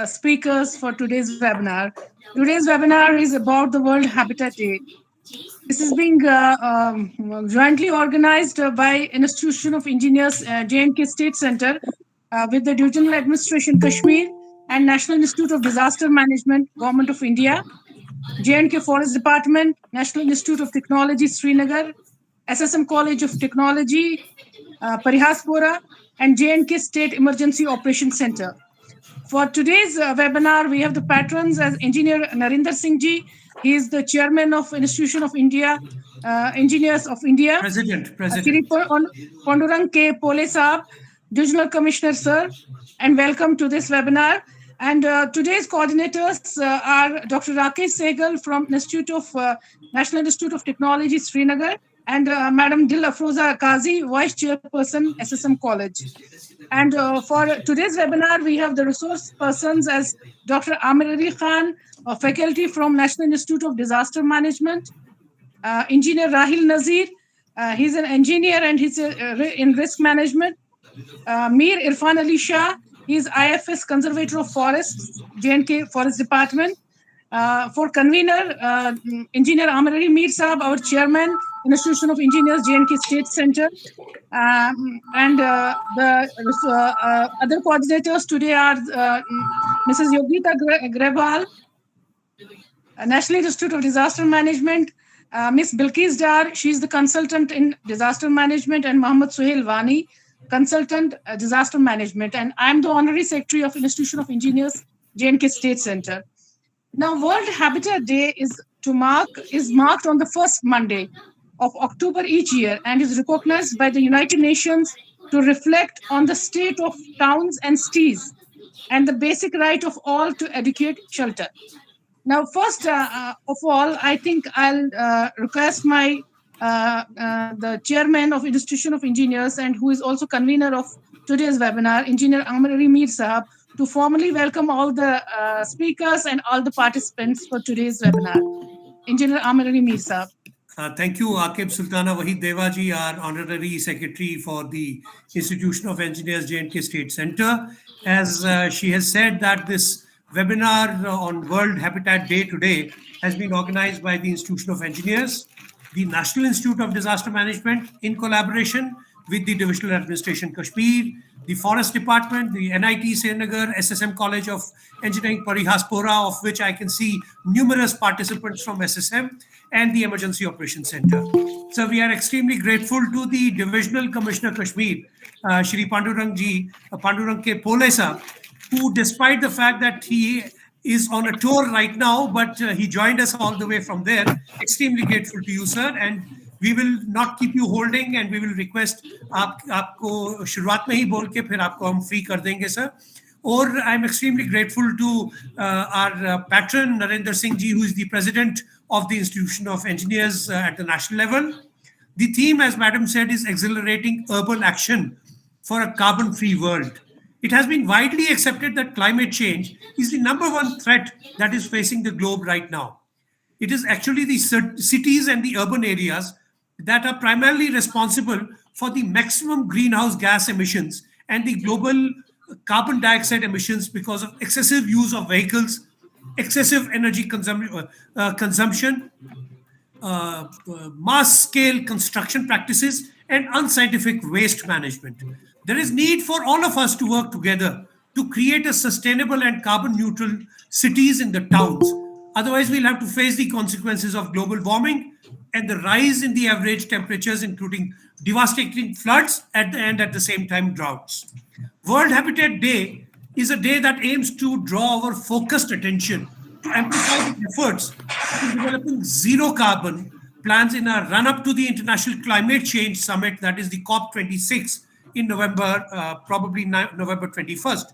speakers for today's webinar. Today's webinar is about the World Habitat Day. This is being jointly organized by Institution of Engineers, J&K State Center, with the Divisional Administration Kashmir and National Institute of Disaster Management, Government of India, J&K Forest Department, National Institute of Technology, Srinagar, SSM College of Technology, Parihaspura, and J&K State Emergency Operations Center. For today's webinar, we have the patrons as Engineer Narinder Singh Ji. He is the chairman of Institution of India, Engineers of India. President. Shri Pandurang K. Pole Saab, Divisional Commissioner, sir, and welcome to this webinar. And today's coordinators are Dr. Rakesh Sehgal from National Institute of Technology, Srinagar, and Madam Dil Afroza Kazi, Vice Chairperson, SSM College. And for today's webinar, we have the resource persons as Dr. Amir Ali Khan, a faculty from National Institute of Disaster Management, Engineer Rahil Nazir, he's an engineer and he's in risk management, Mir Irfan Ali Shah, he's IFS Conservator of Forests, J&K Forest Department. For convener, Engineer Amir Ali Mir Saab, our chairman, Institution of Engineers, J&K State Center. And the other coordinators today are Mrs. Yogita Grewal, National Institute of Disaster Management, Ms. Bilkis Dar, she's the consultant in disaster management, and Mohammad Suhail Wani, consultant disaster management. And I'm the honorary secretary of Institution of Engineers, J&K State Center. Now, World Habitat Day is marked on the first Monday of October each year and is recognized by the United Nations to reflect on the state of towns and cities and the basic right of all to adequate shelter. Now, first of all, I think I'll request the chairman of Institution of Engineers and who is also convener of today's webinar, Engineer Amir Ali Mir Sahab, to formally welcome all the speakers and all the participants for today's webinar. Engineer Amir Ali Mir Sahab. Thank you, Akib Sultana Wahid Devaji, our Honorary Secretary for the Institution of Engineers, J&K State Center. As she has said that this webinar on World Habitat Day today has been organized by the Institution of Engineers, the National Institute of Disaster Management in collaboration with the Divisional Administration Kashmir, the Forest Department, the NIT Srinagar, SSM College of Engineering Parihaspura, of which I can see numerous participants from SSM, and the Emergency Operations Center. So we are extremely grateful to the Divisional Commissioner Kashmir, Shri Pandurang K. Pole Saab, who, despite the fact that he is on a tour right now, but he joined us all the way from there. Extremely grateful to you, sir, and we will not keep you holding, and we will request आपको शुरुआत में ही बोल के फिर आपको हम free कर देंगे, sir. Or I'm extremely grateful to our patron Narinder Singh Ji, who is the president of the Institution of Engineers at the national level. The theme, as Madam said, is exhilarating urban action for a carbon-free world. It has been widely accepted that climate change is the #1 threat that is facing the globe right now. It is actually the cities and the urban areas that are primarily responsible for the maximum greenhouse gas emissions and the global carbon dioxide emissions because of excessive use of vehicles, excessive energy consumption, mass-scale construction practices, and unscientific waste management. There is need for all of us to work together to create a sustainable and carbon-neutral cities in the towns. Otherwise, we'll have to face the consequences of global warming and the rise in the average temperatures, including devastating floods and at the same time droughts. World Habitat Day is a day that aims to draw our focused attention to amplify the efforts in developing zero carbon plans in a run-up to the International Climate Change Summit, that is the COP26 in November, probably November 21st.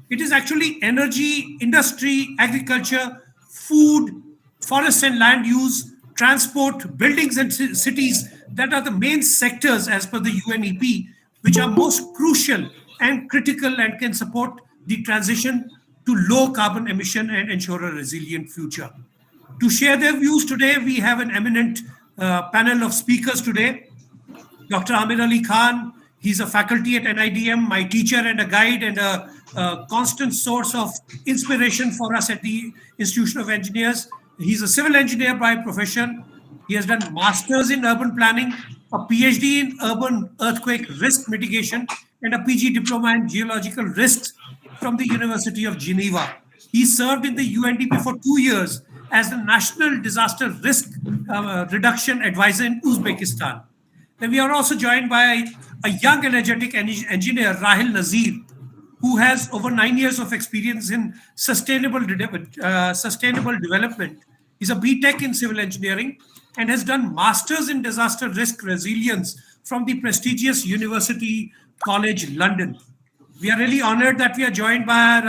It is actually energy, industry, agriculture, food, forests and land use, transport, buildings and cities that are the main sectors as per the UNEP, which are most crucial and critical and can support the transition to low carbon emission and ensure a resilient future. To share their views today, we have an eminent panel of speakers today. Dr. Amir Ali Khan, he's a faculty at NIDM, my teacher and a guide and a constant source of inspiration for us at the Institution of Engineers. He's a civil engineer by profession. He has done masters in urban planning, a PhD in urban earthquake risk mitigation, and a PG diploma in geological risks from the University of Geneva. He served in the UNDP for 2 years as the National Disaster Risk Reduction Advisor in Uzbekistan. Then we are also joined by a young, energetic engineer, Rahil Nazir, who has over 9 years of experience in sustainable development. He's a BTech in civil engineering and has done masters in disaster risk resilience from the prestigious University College London. We are really honored that we are joined by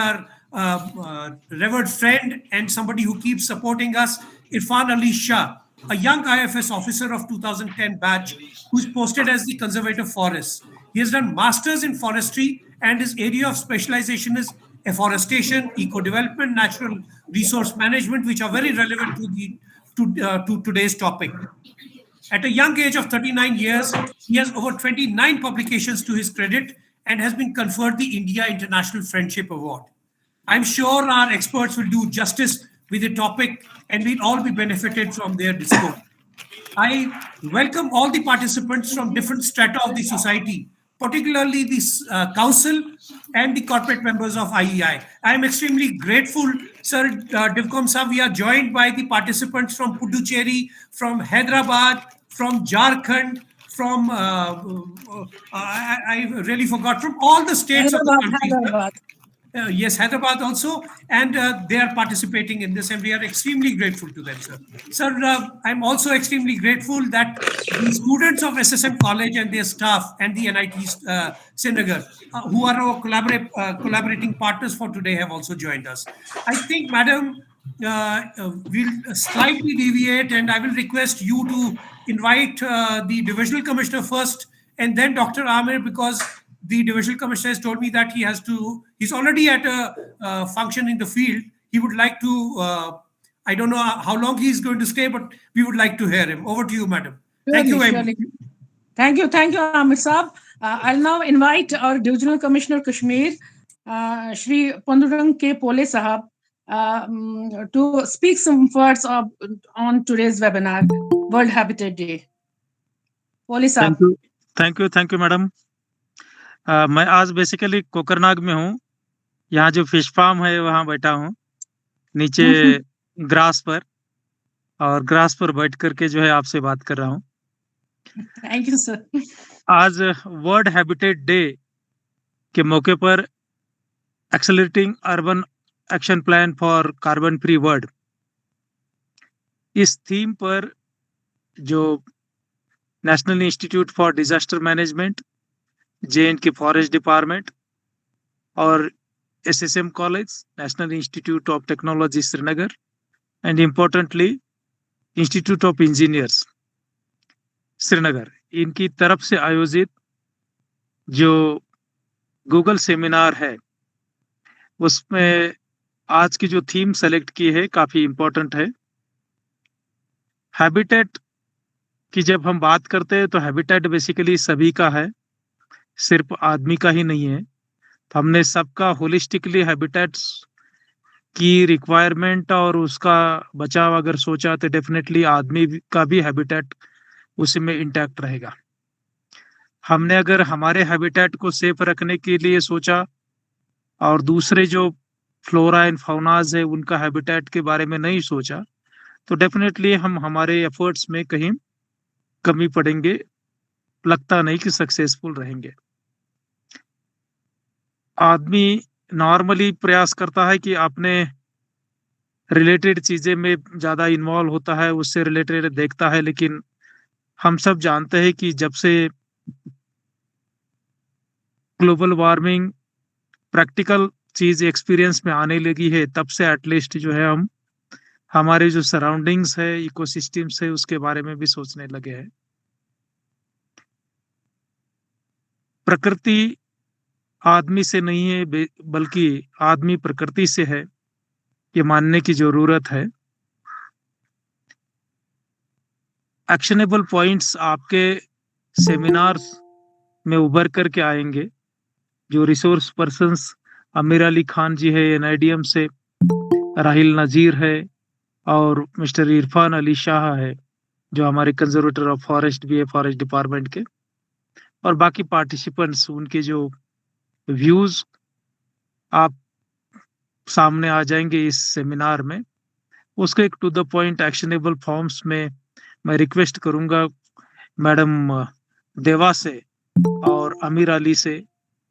our revered friend and somebody who keeps supporting us, Irfan Ali Shah, a young IFS officer of 2010 batch who's posted as the conservator forest. He has done masters in forestry and his area of specialization is afforestation, eco-development, natural resource management, which are very relevant to today's topic. At a young age of 39 years, he has over 29 publications to his credit and has been conferred the India International Friendship Award. I'm sure our experts will do justice with the topic and we'll all be benefited from their discourse. I welcome all the participants from different strata of the society, particularly the council and the corporate members of IEI. I am extremely grateful, Sir Divkom Sir. We are joined by the participants from Puducherry, from Hyderabad, from Jharkhand, from, I really forgot, from all the states of the country. Yes, Hyderabad also, and they are participating in this, and we are extremely grateful to them, sir. Sir, I'm also extremely grateful that the students of SSM College and their staff and the NIT Srinagar, who are our collaborating partners for today, have also joined us. I think, madam, we'll slightly deviate, and I will request you to invite the divisional commissioner first, and then Dr. Amir, because the divisional commissioner has told me that he's already at a function in the field. He would like to, I don't know how long he's going to stay, but we would like to hear him. Over to you, madam. Thank you very much. Thank you, Amir Saab. I'll now invite our Divisional Commissioner Kashmir, Shri Pandurang K. Pole Sahab, to speak some words on today's webinar, World Habitat Day. Pole Sahab. Thank you, madam. मैं आज basically Kokernag में हूँ. यहाँ जो fish farm है वहाँ बैठा हूँ नीचे ग्रास पर, और ग्रास पर बैठ करके जो है आपसे बात कर रहा हूँ. Thank you sir. आज वर्ल्ड हैबिटेट डे के मौके पर accelerating urban action plan for carbon free world, इस थीम पर जो national institute for disaster management, J&K forest department और SSM college, national institute of technology Srinagar, and importantly institute of engineers Srinagar, इनकी तरफ से आयोजित जो गूगल सेमिनार है, उसमें आज की जो थीम सेलेक्ट की है काफी इम्पोर्टेंट है. हैबिटेट की जब हम बात करते हैं तो हैबिटेट बेसिकली सभी का है, सिर्फ आदमी का ही नहीं है. तो हमने सबका होलिस्टिकली हैबिटेट्स की रिक्वायरमेंट और उसका बचाव अगर सोचा तो डेफिनेटली आदमी का भी हैबिटेट उसी में इंटैक्ट रहेगा. हमने अगर हमारे हैबिटेट को सेफ रखने के लिए सोचा और दूसरे जो फ्लोरा एंड फाउनाज है उनका हैबिटेट के बारे में नहीं सोचा, तो डेफिनेटली हम हमारे एफर्ट्स में कहीं कमी पड़ेंगे, लगता नहीं कि सक्सेसफुल रहेंगे. आदमी नॉर्मली प्रयास करता है कि अपने रिलेटेड चीजें में ज्यादा इन्वॉल्व होता है, उससे रिलेटेड देखता है, लेकिन हम सब जानते हैं कि जब से ग्लोबल वार्मिंग प्रैक्टिकल चीज एक्सपीरियंस में आने लगी है, तब से एटलीस्ट जो है हम हमारे जो सराउंडिंग्स है, इकोसिस्टम्स है, उसके बारे में भी सोचने लगे हैं. प्रकृति आदमी से नहीं है, बल्कि आदमी प्रकृति से है, ये मानने की जरूरत है. एक्शनेबल पॉइंट्स आपके सेमिनार्स में उभर करके आएंगे. जो रिसोर्स पर्सन्स आमिर अली खान जी है NIDM से, राहिल नजीर है, और मिस्टर इरफान अली शाह है जो हमारे कंजर्वेटर ऑफ फॉरेस्ट भी है फॉरेस्ट डिपार्टमेंट के, और बाकी पार्टिसिपेंट्स, उनके जो व्यूज आप सामने आ जाएंगे इस सेमिनार में, उसको एक to the point actionable forms में मैं रिक्वेस्ट करूंगा मैडम देवा से और आमिर अली से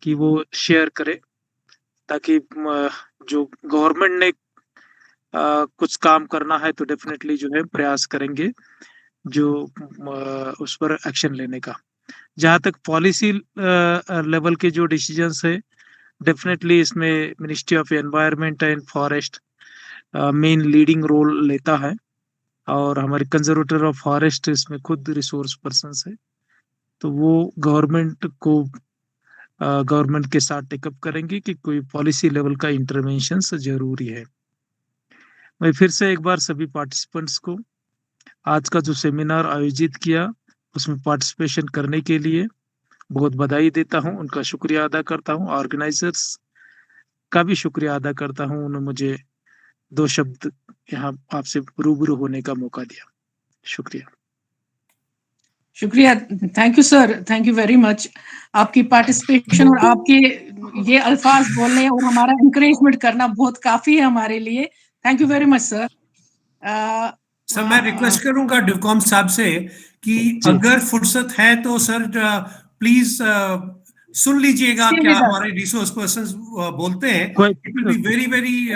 कि वो शेयर करे, ताकि जो गवर्नमेंट ने कुछ काम करना है तो डेफिनेटली जो है प्रयास करेंगे जो उस पर एक्शन लेने का। जहाँ तक पॉलिसी लेवल के जो डिसीजंस है, डेफिनेटली इसमें ministry of environment and forest main leading role लेता है, और हमारे कंजर्वेटर ऑफ फॉरेस्ट इसमें खुद रिसोर्स पर्सन है, तो वो गवर्नमेंट के साथ टेकअप करेंगे कि कोई पॉलिसी लेवल का इंटरवेंशन जरूरी है। मैं फिर से एक बार सभी पार्टिसिपेंट्स को आज का जो सेमिनार आयोजित किया उसमें पार्टिसिपेशन करने के लिए बहुत बधाई देता हूं, उनका शुक्रिया अदा करता हूं, ऑर्गेनाइजर्स का भी शुक्रिया अदा करता हूं, उन्होंने मुझे 2 शब्द यहाँ आपसे रूबरू होने का मौका दिया। शुक्रिया। शुक्रिया, thank you sir, thank you very much. आपकी पार्टिसिपेशन और आपके ये अल्फाज बोलने और हमारा इंकरेजमेंट करना बहुत काफी है हमारे लिए। Thank you very much sir. Sir मैं रिक्वेस्ट करूंगा डिवकॉम साहब से कि अगर फुर्सत है तो सर प्लीज सुन लीजिएगा क्या हमारे रिसोर्स पर्संस बोलते हैं, it will be very very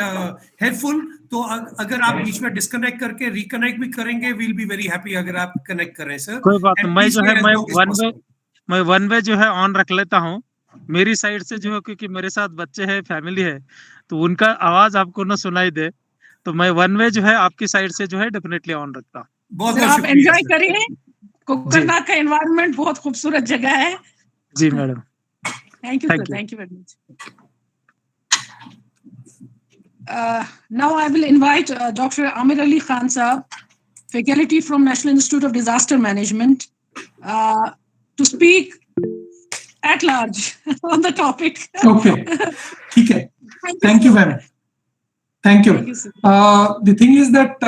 helpful. तो अगर आप बीच में डिस्कनेक्ट करके रिकनेक्ट भी करेंगे, वील बी वेरी हैप्पी अगर आप कनेक्ट करें सर। कोई बात नहीं, मैं जो है मैं वन वे जो है ऑन रख लेता हूँ मेरी साइड से जो है, क्योंकि मेरे साथ बच्चे हैं, फैमिली है, तो उनका आवाज आपको ना सुनाई दे, तो मैं वन वे जो है आपकी साइड से जो है डेफिनेटली ऑन रखता हूँ। बहुत आप एंजॉय करिए, कोकरनाग का एनवायरनमेंट बहुत खूबसूरत जगह है। जी madam, thank you sir, thank you very much. Now I will invite Dr. Amir Ali Khan Sahab, faculty from National Institute of Disaster Management, to speak at large on the topic. Okay, okay. Thank you very much. Thank you. The thing is that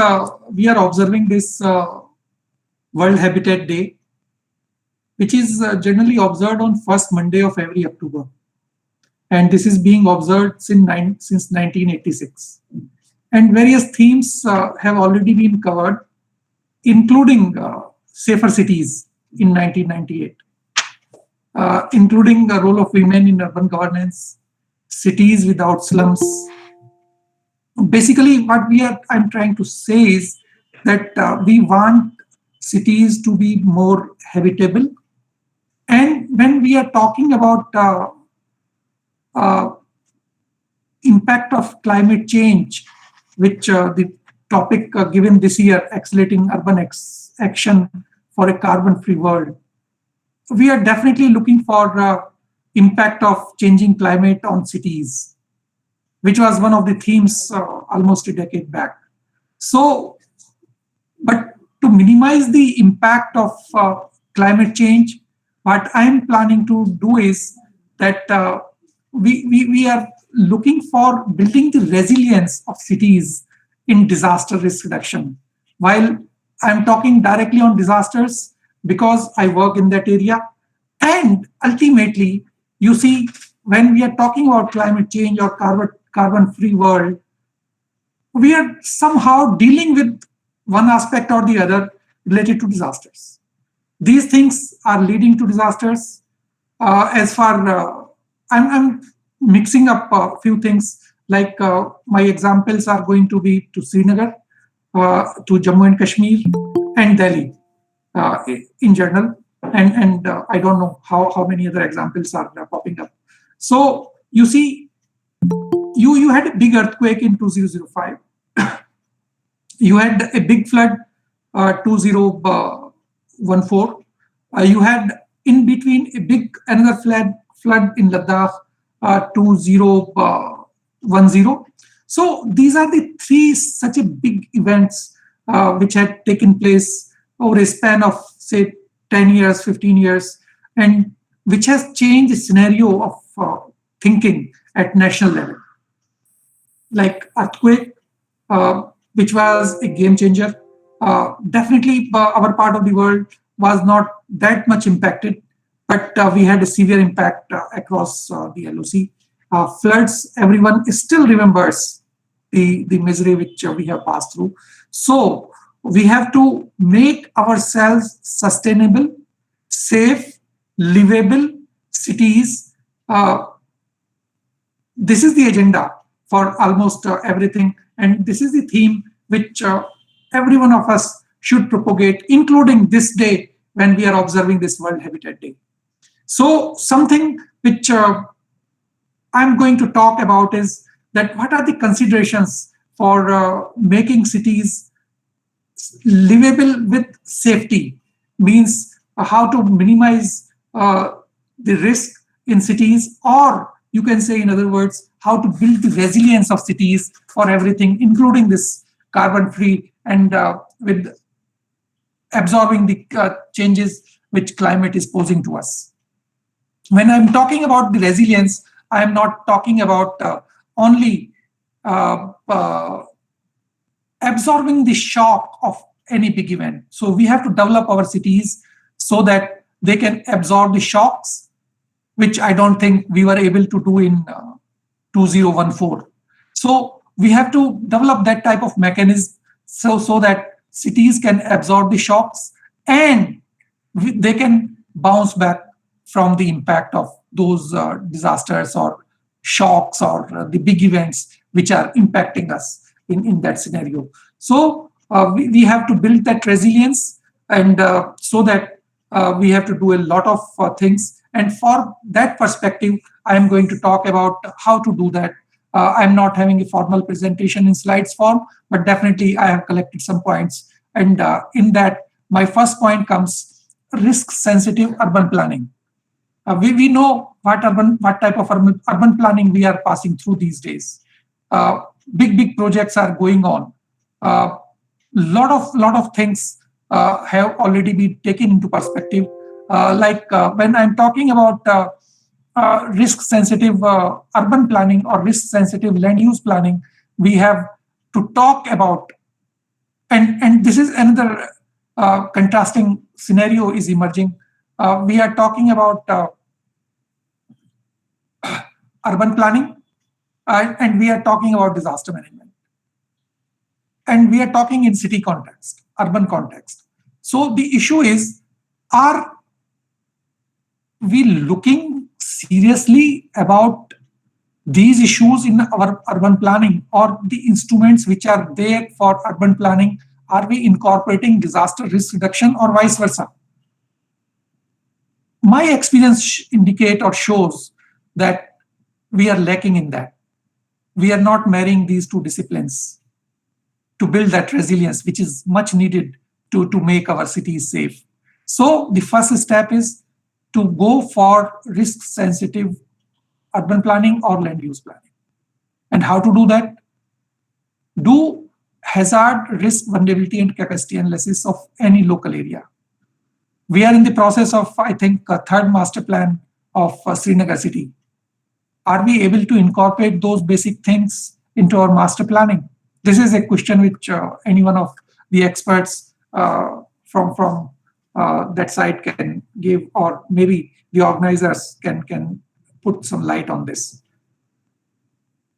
we are observing this World Habitat Day, which is generally observed on first Monday of every October. And this is being observed since 1986. And various themes have already been covered, including safer cities in 1998, including the role of women in urban governance, cities without slums. Basically, what I'm trying to say is that we want cities to be more habitable. And when we are talking about impact of climate change, which the topic given this year, accelerating urban action for a carbon-free world, we are definitely looking for impact of changing climate on cities, which was one of the themes almost a decade back. So, but to minimize the impact of climate change, what I'm planning to do is that we are looking for building the resilience of cities in disaster risk reduction. While I'm talking directly on disasters because I work in that area, and ultimately, you see, when we are talking about climate change or carbon-free world, we are somehow dealing with one aspect or the other related to disasters. These things are leading to disasters. I'm mixing up a few things, like my examples are going to be to Srinagar, to Jammu and Kashmir, and Delhi in general. And I don't know how many other examples are popping up. So you see, you had a big earthquake in 2005. You had a big flood 2014. You had in between a big another flood in Ladakh 2010. So these are the three such a big events which had taken place over a span of say 10 years, 15 years, and which has changed the scenario of thinking at national level, like earthquake, which was a game changer. Definitely, our part of the world was not that much impacted, but we had a severe impact across the LOC. Floods, everyone still remembers the misery which we have passed through. So we have to make ourselves sustainable, safe, livable cities. This is the agenda for almost everything, and this is the theme which every one of us should propagate, including this day when we are observing this World Habitat Day. So something which I'm going to talk about is that what are the considerations for making cities livable with safety, means how to minimize the risk in cities, or you can say, in other words, how to build the resilience of cities for everything, including this carbon free and with absorbing the changes which climate is posing to us. When I'm talking about the resilience, I am not talking about only absorbing the shock of any big event. So we have to develop our cities so that they can absorb the shocks, which I don't think we were able to do in 2014. So we have to develop that type of mechanism so that cities can absorb the shocks and they can bounce back from the impact of those disasters or shocks or the big events which are impacting us in that scenario. So we have to build that resilience, and so that we have to do a lot of things. And for that perspective, I am going to talk about how to do that. I'm not having a formal presentation in slides form, but definitely I have collected some points. And in that, my first point comes risk-sensitive urban planning. We know what type of urban planning we are passing through these days. Big projects are going on. Lot of things have already been taken into perspective. When I'm talking about risk-sensitive urban planning or risk-sensitive land use planning, we have to talk about, and this is another contrasting scenario is emerging. We are talking about urban planning, and we are talking about disaster management. And we are talking in city context, urban context. So the issue is, are we looking seriously about these issues in our urban planning, or the instruments which are there for urban planning, are we incorporating disaster risk reduction or vice versa? My experience indicate or shows that we are lacking in that. We are not marrying these two disciplines to build that resilience, which is much needed to make our cities safe. So the first step is to go for risk-sensitive urban planning or land use planning. And how to do that? Do hazard, risk, vulnerability, and capacity analysis of any local area. We are in the process of, I think, a third master plan of Srinagar city. Are we able to incorporate those basic things into our master planning? This is a question which any one of the experts from that side can give, or maybe the organizers can put some light on this.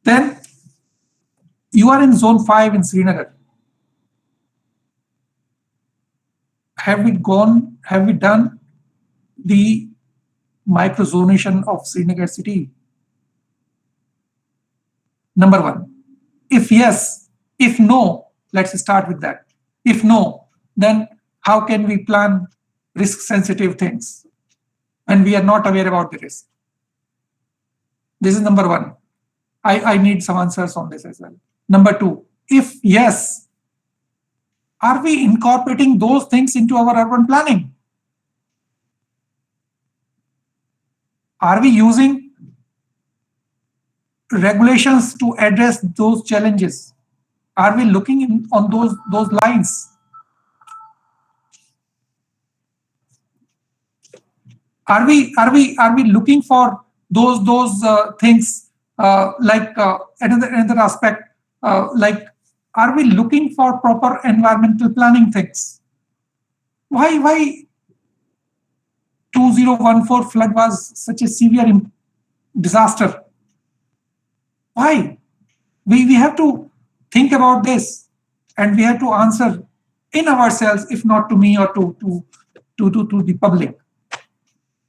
Then you are in zone 5 in Srinagar. Have we done the microzonation of Srinagar city? Number one. If yes, if no, let's start with that. If no, then how can we plan risk-sensitive things when we are not aware about the risk? This is number one. I need some answers on this as well. Number two, if yes, are we incorporating those things into our urban planning? Are we using regulations to address those challenges? Are we looking on those lines? Are we looking for those things Another aspect, like, are we looking for proper environmental planning things? Why 2014 flood was such a severe disaster? Why? We have to think about this, and we have to answer in ourselves, if not to me or to the public,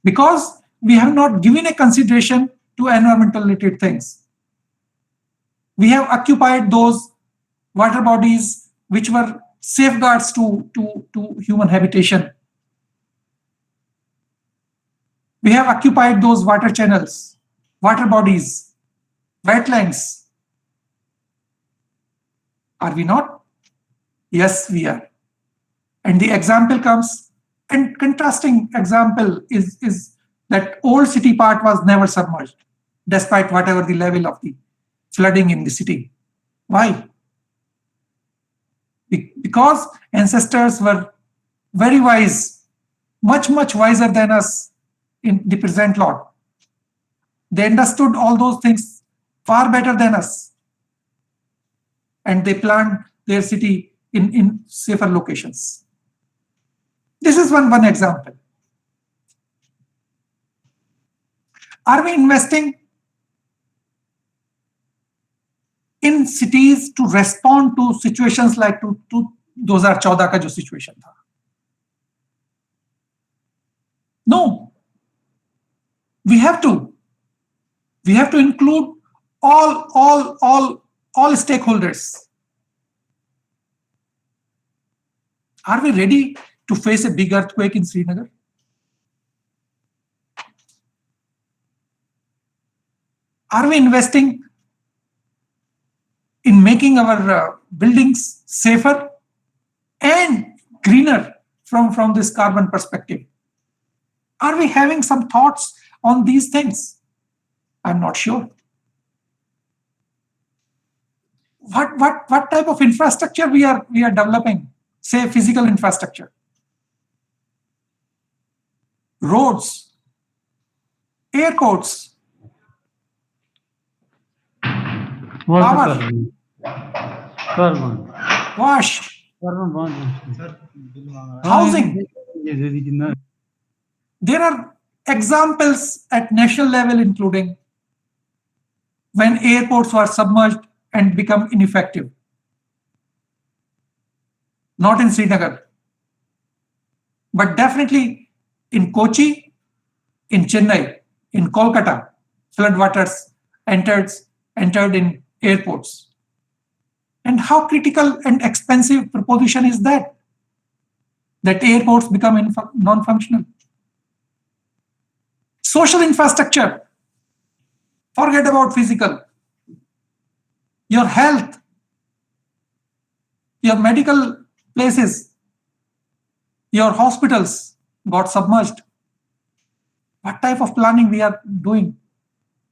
because we have not given a consideration to environmental related things. We have occupied those water bodies which were safeguards to human habitation. We have occupied those water channels, water bodies, wetlands. Are we not? Yes, we are. And the example comes, and contrasting example is that old city part was never submerged, despite whatever the level of the flooding in the city. Why? Because ancestors were very wise, much wiser than us in the present Lord. They understood all those things far better than us, and they planned their city in safer locations. This is one example. Are we investing in cities to respond to situations like 2014 का जो situation था? No. We have to include all stakeholders. Are we ready to face a big earthquake in Srinagar? Are we investing in making our buildings safer and greener from this carbon perspective? Are we having some thoughts on these things? I'm not sure. What type of infrastructure we are developing? Say physical infrastructure, roads, airports, power, wash, housing. There are examples at national level, including when airports were submerged and become ineffective. Not in Srinagar, but definitely in Kochi, in Chennai, in Kolkata, floodwaters entered in airports. And how critical and expensive proposition is that airports become non-functional? Social infrastructure, forget about physical. Your health, your medical places, your hospitals got submerged. What type of planning we are doing?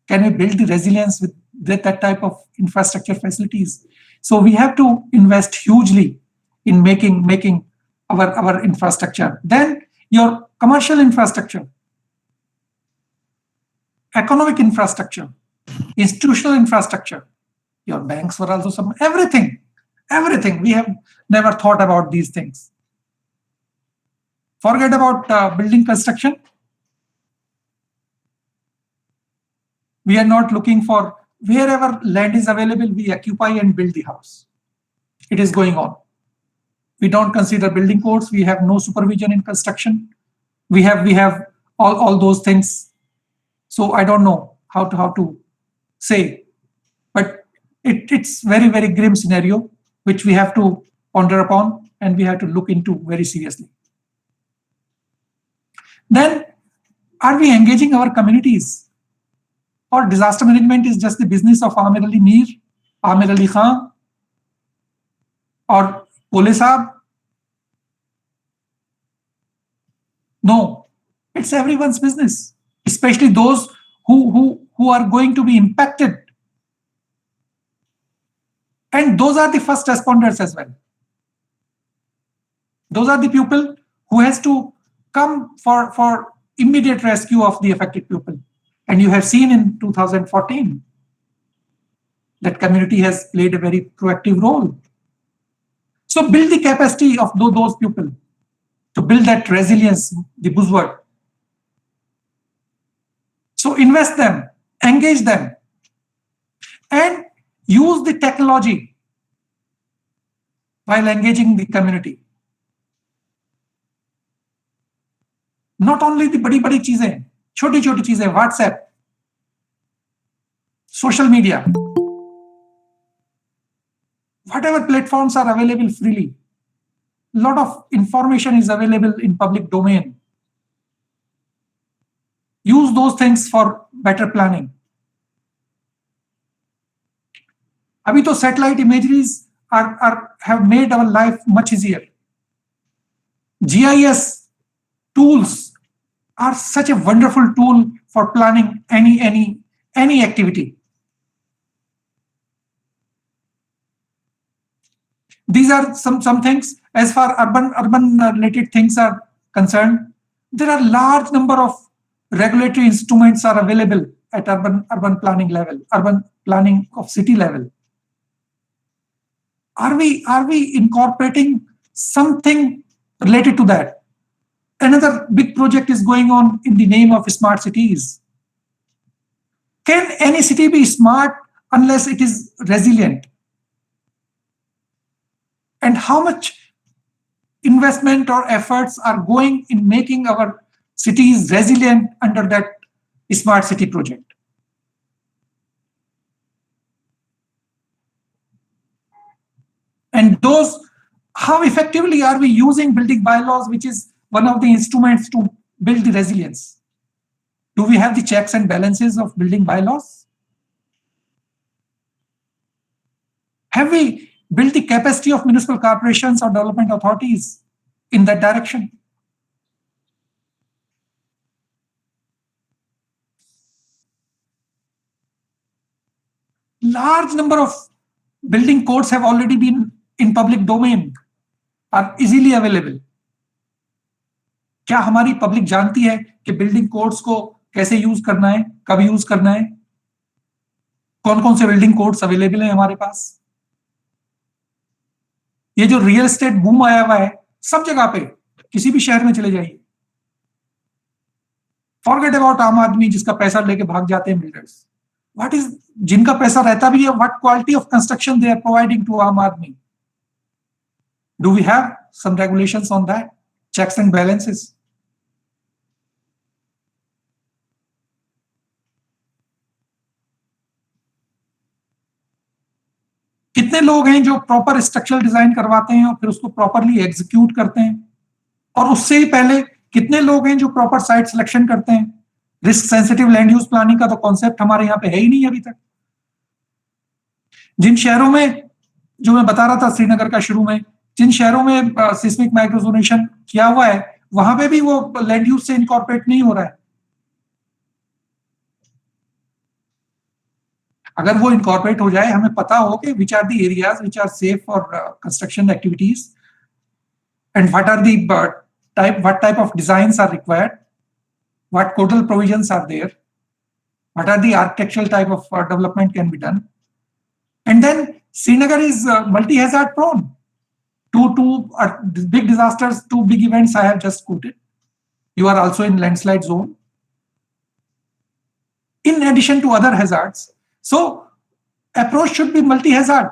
Can we build the resilience with that type of infrastructure facilities? So we have to invest hugely in making our infrastructure. Then your commercial infrastructure, economic infrastructure, institutional infrastructure. Your banks were also everything. We have never thought about these things. Forget about building construction. We are not looking for wherever land is available, we occupy and build the house. It is going on. We don't consider building codes. We have no supervision in construction. We have all those things. So I don't know how to say, but it's very grim scenario which we have to ponder upon and we have to look into very seriously. Then, are we engaging our communities? Or disaster management is just the business of Amir Ali Mir, Amir Ali Khan, or Pole Saab? No, it's everyone's business, especially those who are going to be impacted. And those are the first responders as well. Those are the people who has to come for immediate rescue of the affected people. And you have seen in 2014, that community has played a very proactive role. So build the capacity of those people to build that resilience, the buzzword. So invest them, engage them, and use the technology while engaging the community. Not only the bड़ी चीजें, छोटी चीजें, WhatsApp, social media, whatever platforms are available freely. A lot of information is available in public domain. Use those things for better planning. Abhi to satellite imageries have made our life much easier. GIS tools are such a wonderful tool for planning any activity. These are some things. As far urban related things are concerned, there are large number of regulatory instruments are available at urban planning level, urban planning of city level. Are we incorporating something related to that? Another big project is going on in the name of smart cities. Can any city be smart unless it is resilient? And how much investment or efforts are going in making our cities resilient under that smart city project? And how effectively are we using building bylaws, which is one of the instruments to build the resilience? Do we have the checks and balances of building bylaws? Have we built the capacity of municipal corporations or development authorities in that direction? Large number of building codes have already been in public domain, are easily available. क्या हमारी public जानती है कि building codes को कैसे use करना है, कब यूज करना है, कौन कौन से बिल्डिंग कोड्स अवेलेबल हैं हमारे पास? ये जो रियल एस्टेट बूम आया हुआ है सब जगह पे, किसी भी शहर में चले जाइए, फॉरगेट अबाउट आम आदमी जिसका पैसा लेके भाग जाते हैं बिल्डर्स. व्हाट इज, जिनका पैसा रहता भी है, what quality of construction they are providing to aam aadmi? Do we have some regulations on that, checks and balances? कितने लोग हैं जो प्रॉपर स्ट्रक्चरल डिजाइन करवाते हैं और फिर उसको प्रॉपरली एग्जीक्यूट करते हैं? और उससे ही पहले कितने लोग हैं जो प्रॉपर साइट सिलेक्शन करते हैं? Risk sensitive land use planning का तो कॉन्सेप्ट हमारे यहाँ पे है ही नहीं अभी तक. जिन शहरों में, जो मैं बता रहा था श्रीनगर का शुरू में, जिन शहरों में सिस्मिक माइक्रोजोनेशन किया हुआ है, वहां पे भी वो लैंड यूज से इनकॉर्पोरेट नहीं हो रहा है. अगर वो इनकॉर्पोरेट हो जाए, हमें पता हो कि which are the areas which are safe for construction activities and what are the what type of designs are required, what codal provisions are there, what are the architectural type of development can be done. And then Srinagar is multi-hazard prone. Two big disasters, 2 big events I have just quoted. You are also in landslide zone, in addition to other hazards. So approach should be multi-hazard.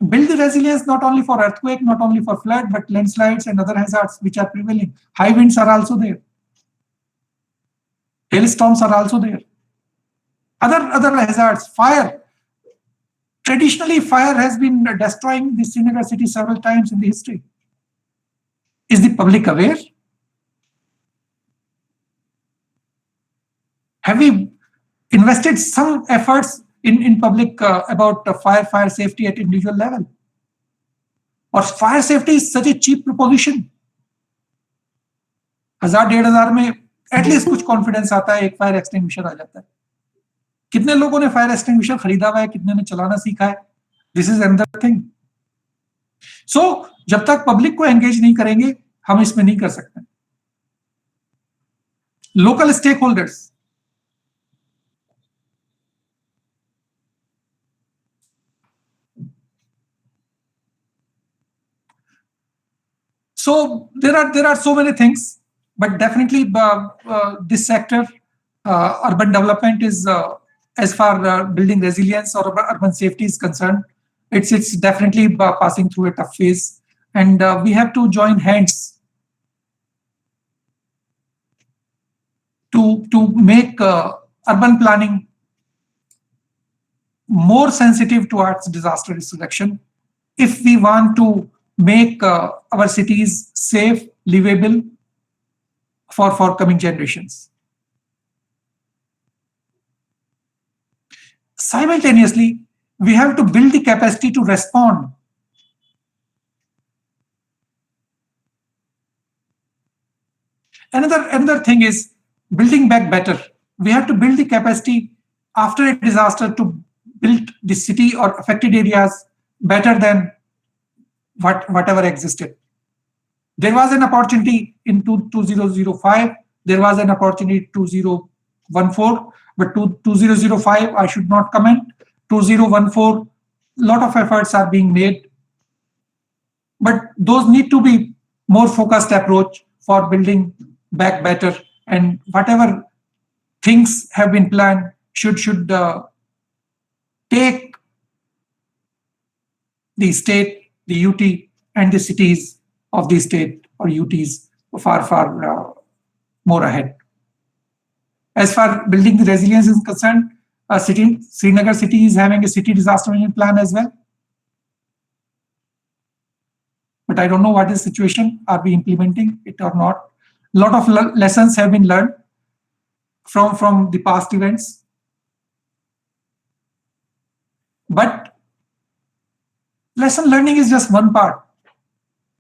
Build the resilience not only for earthquake, not only for flood, but landslides and other hazards which are prevailing. High winds are also there. Hailstorms are also there. Other hazards, fire. Traditionally, fire has been destroying the Srinagar city several times in the history. Is the public aware? Have we invested some efforts in public about fire safety at individual level? Or fire safety is such a cheap proposition. 1000-1500 में at least कुछ confidence आता है, एक fire extinguisher आ जाता है. कितने लोगों ने फायर एक्सटिंग्विशर खरीदा हुआ है, कितने ने चलाना सीखा है? This is another thing. So जब तक पब्लिक को एंगेज नहीं करेंगे, हम इसमें नहीं कर सकते. Local stakeholders, So there are so many things, but definitely this sector, urban development is as far building resilience or urban safety is concerned, it's definitely passing through a tough phase, and we have to join hands to make urban planning more sensitive towards disaster risk reduction if we want to make our cities safe, livable for coming generations. Simultaneously, we have to build the capacity to respond. Another thing is building back better. We have to build the capacity after a disaster to build the city or affected areas better than whatever existed. There was an opportunity in 2005. There was an opportunity in 2014, but 2005 I should not comment. 2014, lot of efforts are being made, but those need to be more focused approach for building back better, and whatever things have been planned should take the state, the UT, and the cities of the state or UTs far more ahead. As far building the resilience is concerned, Srinagar city is having a city disaster management plan as well. But I don't know what is the situation. Are we implementing it or not? A lot of lessons have been learned from the past events. But lesson learning is just one part.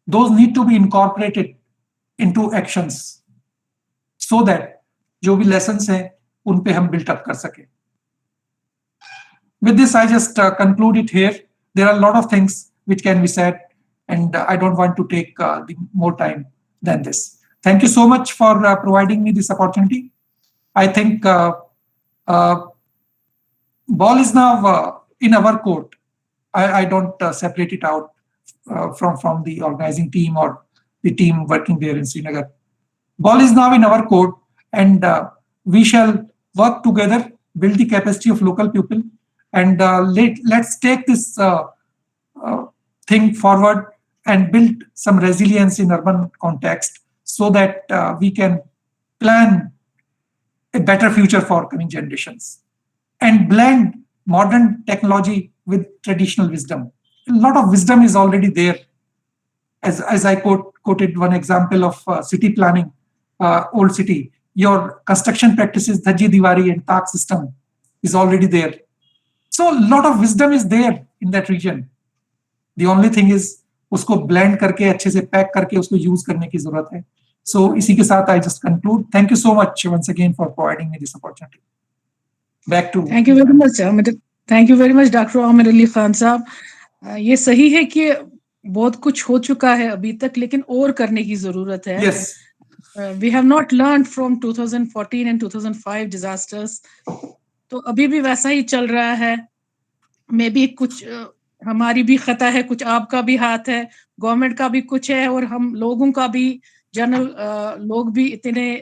Those need to be incorporated into actions so that जो भी lessons हैं उन पे हम build up कर सकें. With this, I just conclude it here. There are a lot of things which can be said, and I don't want to take more time than this. Thank you so much for providing me this opportunity. I think ball is now in our court. I don't separate it out from the organizing team or the team working there in Srinagar. Ball is now in our court, and we shall work together, build the capacity of local people, and let's take this thing forward and build some resilience in urban context so that we can plan a better future for coming generations and blend modern technology with traditional wisdom. A lot of wisdom is already there. As I quoted one example of city planning, old city, your construction practices, Dhaji Diwari and Tak system is already there. So a lot of wisdom is there in that region. The only thing is उसको blend करके अच्छे से pack करके उसको use करने की जरूरत है. So इसी के साथ I just conclude. Thank you so much once again for providing me this opportunity. Back to. Thank you very much. Thank you very much, Dr. Amir Ali Khan साहब. ये सही है कि बहुत कुछ हो चुका है अभी तक, लेकिन और करने की जरूरत है. Yes. We have not learned from 2014 and 2005 disasters. तो अभी भी वैसा ही चल रहा है. मे भी कुछ हमारी भी खता है, कुछ आपका भी हाथ है, गवर्नमेंट का भी कुछ है, और हम लोगों का भी, जनरल लोग भी इतने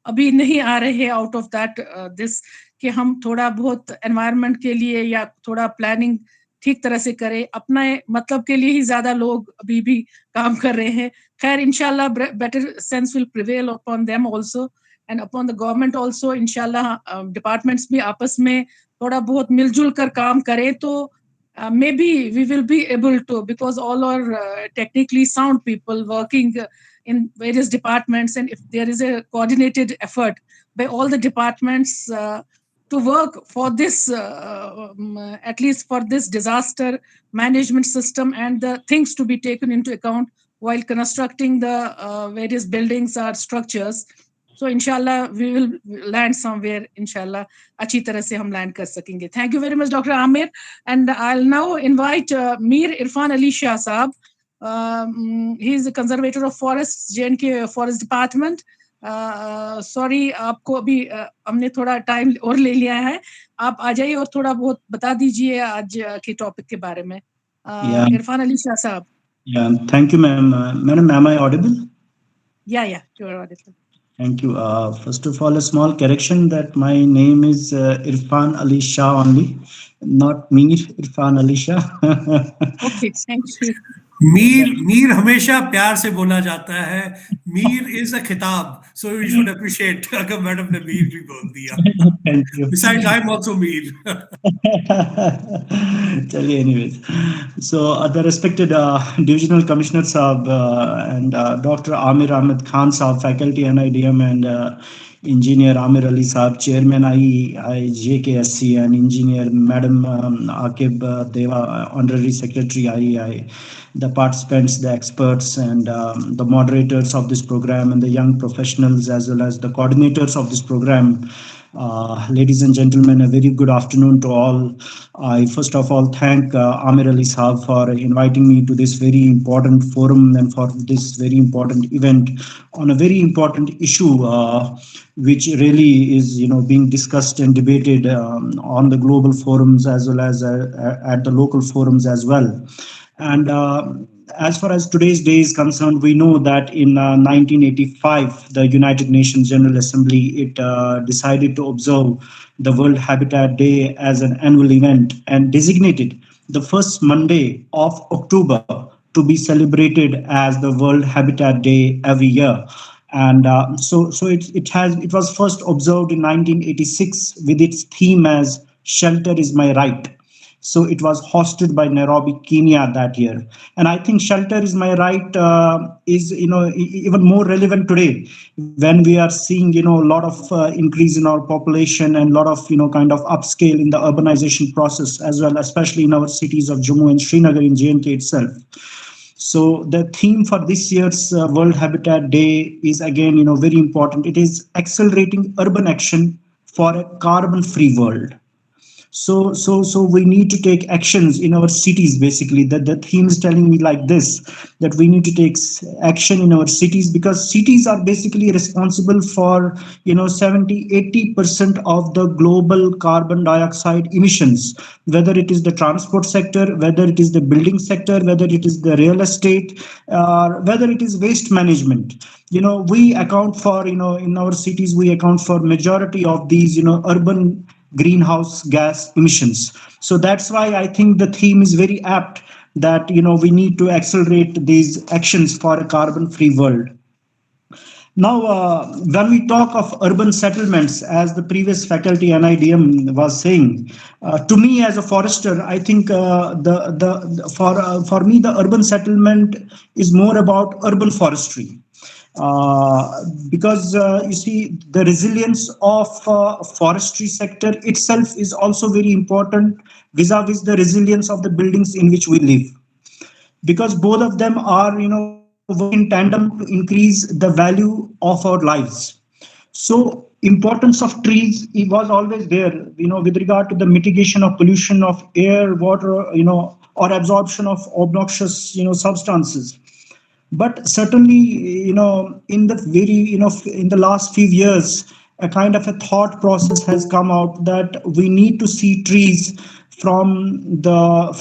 अभी नहीं आ रहे हैं आउट ऑफ दैट दिस कि हम थोड़ा बहुत एनवायरनमेंट के लिए या थोड़ा प्लानिंग ठीक तरह से करें. अपना मतलब के लिए ही ज्यादा लोग अभी भी काम कर रहे हैं. खैर इंशाल्लाह better sense will prevail upon them also and upon the government also. इंशाल्लाह डिपार्टमेंट्स भी आपस में थोड़ा बहुत मिलजुल कर काम करें तो maybe we will be able to, because all are technically sound people working in various departments, and if there is a coordinated effort by all the departments to work for this, at least for this disaster management system and the things to be taken into account while constructing the various buildings or structures. So inshallah we will land somewhere. Inshallah अच्छी तरह से हम land कर सकेंगे. Thank you very much, Dr. Amir, and I'll now invite Mir Irfan Ali Shah Saab. He is the conservator of forests, J&K Forest Department. Sorry, आपको अभी हमने थोड़ा टाइम और ले लिया है. आप आ जाइए और थोड़ा बहुत बता दीजिए आज के टॉपिक के बारे में. इरफान अली शाह साहब. Yeah, thank you, ma'am. Madam, am I audible? Yeah, you're audible. Thank you. First of all, a small correction that my name is Irfan Ali Shah only, not Mir Irfan Ali Shah. Okay, thank you. Mir हमेशा प्यार से बोला जाता है. Mir is a खिताब, so you should appreciate अगर madam ने मीर भी बोल दिया. Thank you. Besides, I'm also Mir. Chaliye, anyways. So, the respected Divisional Commissioner Saab and Dr. Amir Ahmed Khan Saab, Faculty NIDM, and Engineer Amir Ali Saab, Chairman IJKSC, and Engineer Madam Akib Deva, Honorary Secretary IEI, the participants, the experts, and the moderators of this program, and the young professionals, as well as the coordinators of this program. Ladies and gentlemen, a very good afternoon to all. I first of all thank Amir Ali Saab for inviting me to this very important forum and for this very important event on a very important issue, which really is, being discussed and debated on the global forums as well as at the local forums as well. And as far as today's day is concerned, we know that in 1985, the United Nations General Assembly, it decided to observe the World Habitat Day as an annual event and designated the first Monday of October to be celebrated as the World Habitat Day every year. And so it was first observed in 1986 with its theme as "Shelter is my right." So it was hosted by Nairobi, Kenya that year. And I think shelter is my right is, even more relevant today when we are seeing, a lot of increase in our population and a lot of, kind of upscale in the urbanization process as well, especially in our cities of Jammu and Srinagar in J&K itself. So the theme for this year's World Habitat Day is again, very important. It is accelerating urban action for a carbon-free world. So we need to take actions in our cities. Basically, that the theme is telling me like this, that we need to take action in our cities, because cities are basically responsible for 70-80% of the global carbon dioxide emissions, whether it is the transport sector, whether it is the building sector, whether it is the real estate, whether it is waste management. We account for, in our cities, we account for majority of these urban greenhouse gas emissions. So that's why I think the theme is very apt, that we need to accelerate these actions for a carbon-free world. Now, when we talk of urban settlements, as the previous faculty NIDM was saying, to me as a forester, I think for me the urban settlement is more about urban forestry. Because you see, the resilience of forestry sector itself is also very important vis-a-vis the resilience of the buildings in which we live, because both of them are work in tandem to increase the value of our lives. So importance of trees, it was always there, with regard to the mitigation of pollution of air, water, or absorption of obnoxious substances. But certainly, in the last few years, a kind of a thought process has come out that we need to see trees from the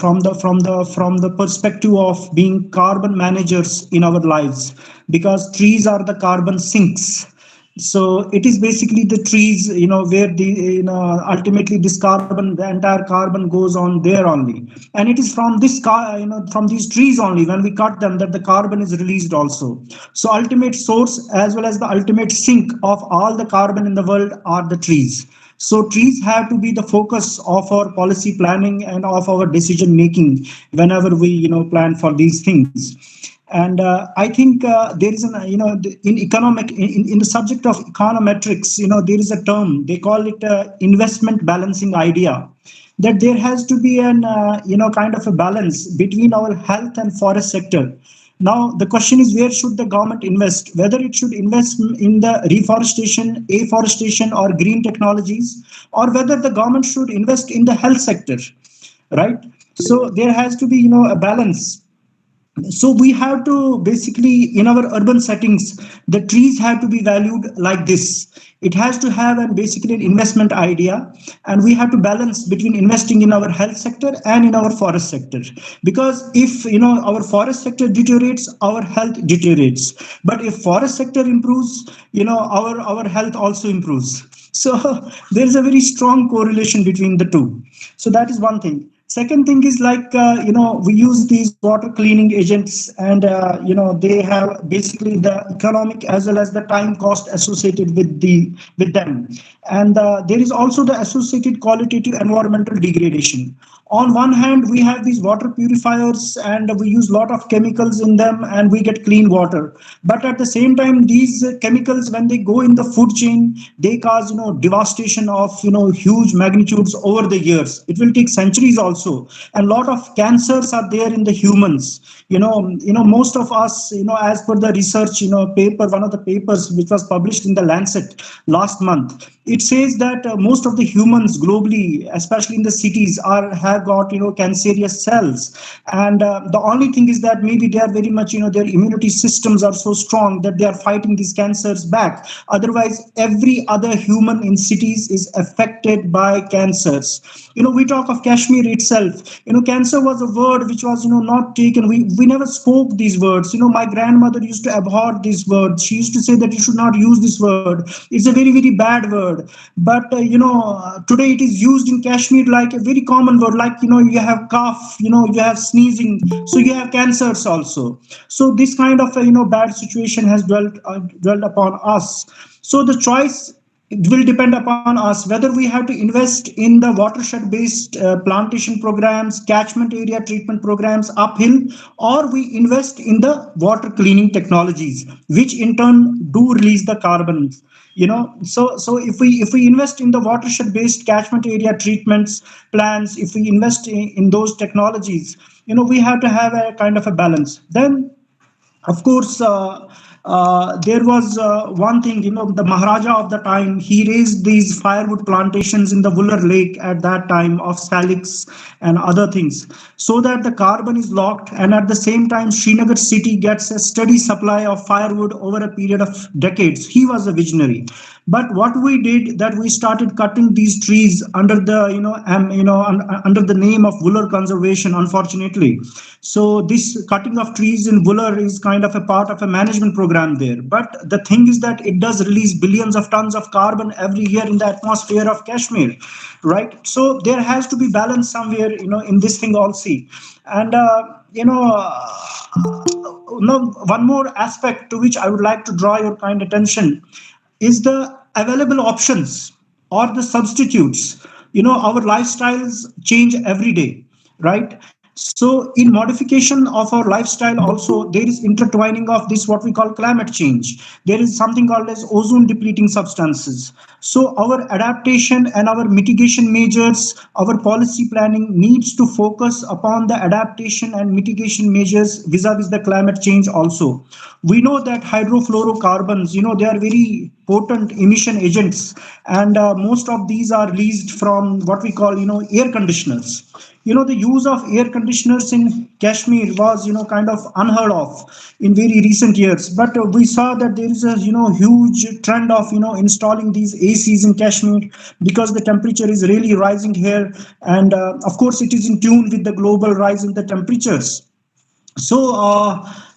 perspective of being carbon managers in our lives, because trees are the carbon sinks. So it is basically the trees, where the ultimately this carbon, the entire carbon goes on there only, and it is from this from these trees only, when we cut them, that the carbon is released also. So ultimate source as well as the ultimate sink of all the carbon in the world are the trees. So trees have to be the focus of our policy planning and of our decision making whenever we plan for these things. And I think there is an, in economic, in the subject of econometrics, there is a term, they call it investment balancing idea, that there has to be an, kind of a balance between our health and forest sector. Now, the question is, where should the government invest? Whether it should invest in the reforestation, afforestation, or green technologies, or whether the government should invest in the health sector, right? So there has to be, a balance. So we have to basically, in our urban settings, the trees have to be valued like this. It has to have basically an investment idea, and we have to balance between investing in our health sector and in our forest sector. Because if our forest sector deteriorates, our health deteriorates. But if forest sector improves, our health also improves. So there is a very strong correlation between the two. So that is one thing. Second thing is like, we use these water cleaning agents, and, they have basically the economic as well as the time cost associated with them. And there is also the associated qualitative environmental degradation. On one hand, we have these water purifiers and we use a lot of chemicals in them and we get clean water. But at the same time, these chemicals, when they go in the food chain, they cause, devastation of, huge magnitudes over the years. It will take centuries also. And a lot of cancers are there in the humans. Most of us, as per the research, paper, one of the papers which was published in the Lancet last month, it says that most of the humans globally, especially in the cities, have got cancerous cells, and the only thing is that maybe they are very much their immunity systems are so strong that they are fighting these cancers back. Otherwise, every other human in cities is affected by cancers. We talk of Kashmir itself. Cancer was a word which was not taken. We never spoke these words. My grandmother used to abhor these words. She used to say that you should not use this word. It's a very, very bad word. But today it is used in Kashmir like a very common word. Like you have cough, you have sneezing, so you have cancers also. So this kind of bad situation has dwelt upon us. So the choice, it will depend upon us whether we have to invest in the watershed based plantation programs, catchment area treatment programs uphill, or we invest in the water cleaning technologies, which in turn do release the carbon. So if we invest in the watershed based catchment area treatments plans, if we invest in those technologies, we have to have a kind of a balance. Then of course, there was one thing, the Maharaja of the time, he raised these firewood plantations in the Wular Lake at that time of Salix and other things, so that the carbon is locked, and at the same time, Srinagar city gets a steady supply of firewood over a period of decades. He was a visionary. But what we did, that we started cutting these trees under the under the name of Wular conservation, unfortunately. So this cutting of trees in Wular is kind of a part of a management program there. But the thing is that it does release billions of tons of carbon every year in the atmosphere of Kashmir, right? So there has to be balance somewhere, in this thing also. And one more aspect to which I would like to draw your kind attention is the available options or the substitutes. Our lifestyles change every day, right? So in modification of our lifestyle also, there is intertwining of this, what we call climate change. There is something called as ozone depleting substances. So our adaptation and our mitigation measures, our policy planning needs to focus upon the adaptation and mitigation measures vis-a-vis the climate change also. We know that hydrofluorocarbons, they are very potent emission agents, and most of these are released from what we call, air conditioners. The use of air conditioners in Kashmir was, kind of unheard of in very recent years. But we saw that there is a, huge trend of, installing these ACs in Kashmir because the temperature is really rising here. And of course, it is in tune with the global rise in the temperatures. So,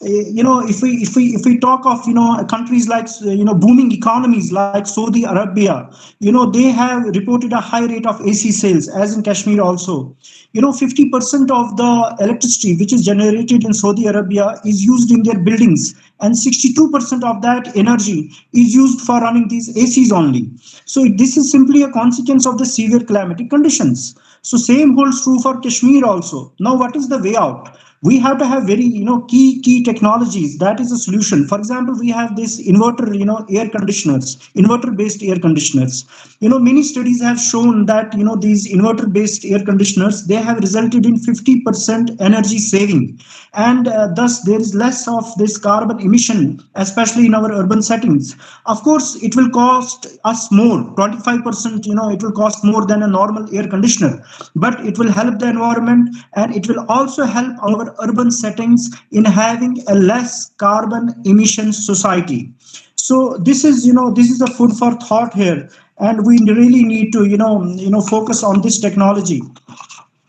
if we talk of, countries like, booming economies like Saudi Arabia, they have reported a high rate of AC sales, as in Kashmir also. 50% of the electricity which is generated in Saudi Arabia is used in their buildings, and 62% of that energy is used for running these ACs only. So this is simply a consequence of the severe climatic conditions. So same holds true for Kashmir also. Now, what is the way out? We have to have very, key technologies. That is a solution. For example, we have this inverter, air conditioners, inverter-based air conditioners. Many studies have shown that, these inverter-based air conditioners, they have resulted in 50% energy saving. And thus, there is less of this carbon emission, especially in our urban settings. Of course, it will cost us more, 25%, it will cost more than a normal air conditioner. But it will help the environment, and it will also help our our urban settings in having a less carbon emission society. So this is a food for thought here, and we really need to focus on this technology.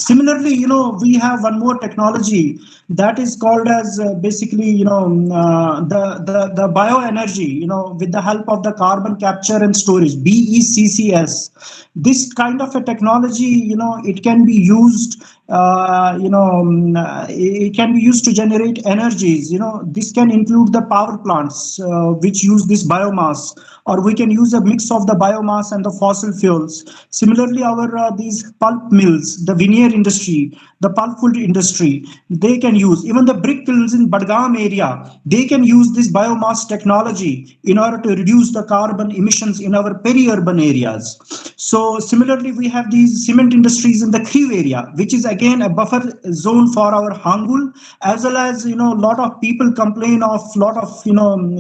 Similarly, we have one more technology that is called as basically, the bioenergy, with the help of the carbon capture and storage, BECCS. This kind of a technology, it can be used, it can be used to generate energies. This can include the power plants, which use this biomass, or we can use a mix of the biomass and the fossil fuels. Similarly, our these pulp mills, the veneer industry, the pulpwood industry, they can use, even the brick kilns in Badgam area, they can use this biomass technology in order to reduce the carbon emissions in our peri-urban areas. So similarly, we have these cement industries in the Kriv area, which is again a buffer zone for our Hangul, as well as, a lot of people complain of lot of,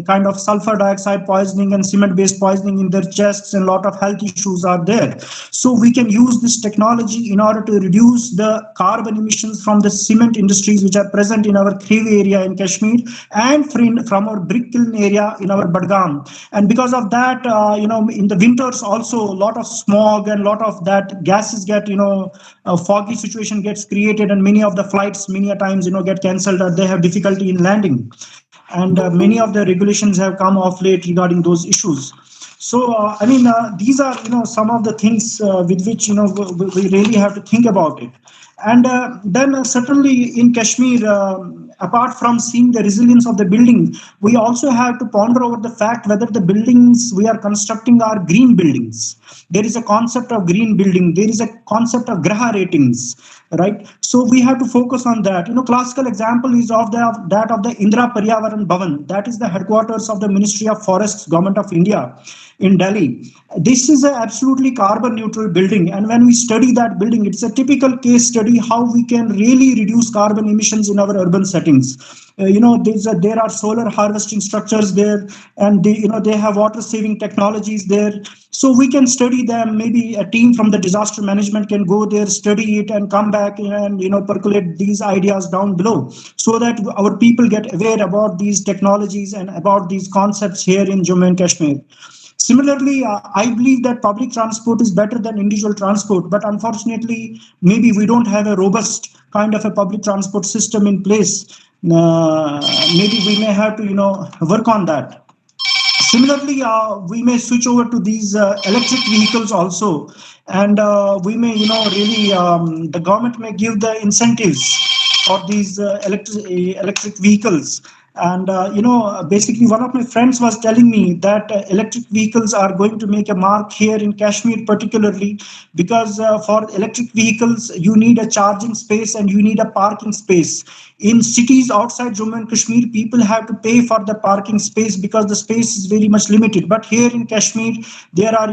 kind of sulfur dioxide poisoning and cement-based poisoning in their chests, and a lot of health issues are there. So we can use this technology in order to reduce the carbon emissions from the cement industries which are present in our Kriv area in Kashmir, and from our brick kiln area in our Badgam. And because of that, in the winters also, a lot of smog and a lot of that gases get, a foggy situation gets created, and many of the flights many a times, get cancelled, or they have difficulty in landing. And many of the regulations have come off late regarding those issues. So, these are, some of the things with which, we really have to think about it. And then certainly in Kashmir, apart from seeing the resilience of the building, we also have to ponder over the fact whether the buildings we are constructing are green buildings. There is a concept of green building. There is a concept of Graha ratings, right? So we have to focus on that. Classical example is of that of the Indira Paryavaran Bhavan. That is the headquarters of the Ministry of Forests, Government of India in Delhi. This is an absolutely carbon neutral building. And when we study that building, it's a typical case study how we can really reduce carbon emissions in our urban settings. There are solar harvesting structures there, and they have water saving technologies there. So we can study them. Maybe a team from the disaster management can go there, study it, and come back and percolate these ideas down below, so that our people get aware about these technologies and about these concepts here in Jammu and Kashmir. Similarly, I believe that public transport is better than individual transport, but unfortunately, maybe we don't have a robust kind of a public transport system in place. Maybe we may have to, work on that. Similarly, we may switch over to these electric vehicles also, and we may, really, the government may give the incentives for these electric vehicles. And, basically one of my friends was telling me that electric vehicles are going to make a mark here in Kashmir, particularly because for electric vehicles, you need a charging space and you need a parking space. In cities outside Jammu and Kashmir, people have to pay for the parking space because the space is very much limited. But here in Kashmir, there are,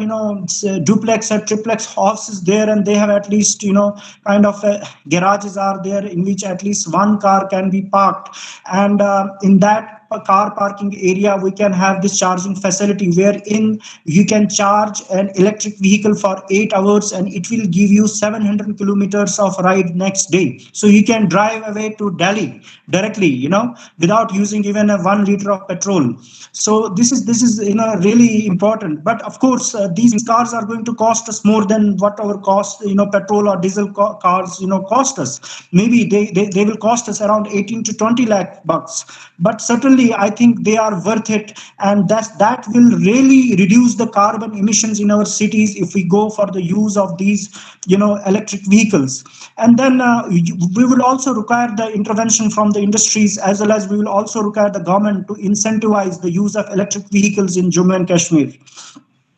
duplex or triplex houses there, and they have at least, kind of garages are there in which at least one car can be parked. And in that car parking area, we can have this charging facility wherein you can charge an electric vehicle for 8 hours and it will give you 700 kilometers of ride next day. So you can drive away to Delhi directly, without using even a 1 liter of petrol. So this is really important. But of course, these cars are going to cost us more than what our cost, petrol or diesel cars, cost us. Maybe they will cost us around 18 to 20 lakh bucks. But certainly, I think they are worth it, and that will really reduce the carbon emissions in our cities if we go for the use of these, electric vehicles. And then we will also require the intervention from the industries, as well as we will also require the government to incentivize the use of electric vehicles in Jammu and Kashmir.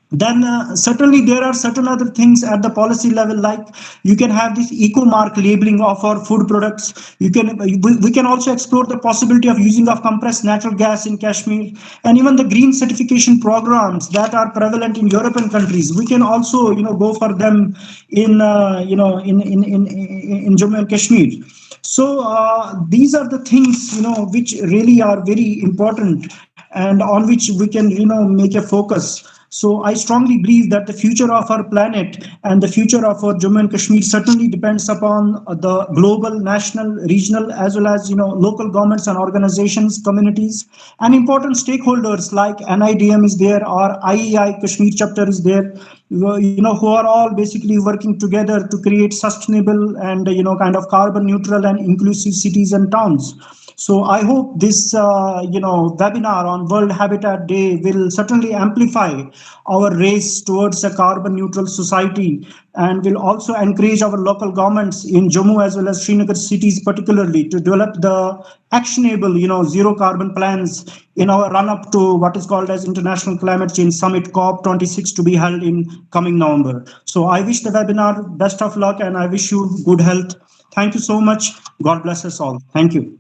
Then certainly there are certain other things at the policy level, like you can have this eco-mark labeling of our food products. We can also explore the possibility of using of compressed natural gas in Kashmir, and even the green certification programs that are prevalent in European countries. We can also go for them in in Jammu and Kashmir. So these are the things which really are very important and on which we can make a focus. So I strongly believe that the future of our planet and the future of our Jammu and Kashmir certainly depends upon the global, national, regional, as well as local governments and organizations, communities, and important stakeholders like NIDM is there, or IEI Kashmir chapter is there, who are all basically working together to create sustainable and kind of carbon neutral and inclusive cities and towns. So I hope this webinar on World Habitat Day will certainly amplify our race towards a carbon neutral society, and will also encourage our local governments in Jammu as well as Srinagar cities particularly to develop the actionable zero carbon plans in our run up to what is called as International Climate Change Summit COP26 to be held in coming November. So I wish the webinar best of luck, and I wish you good health. Thank you so much. God bless us all. Thank you.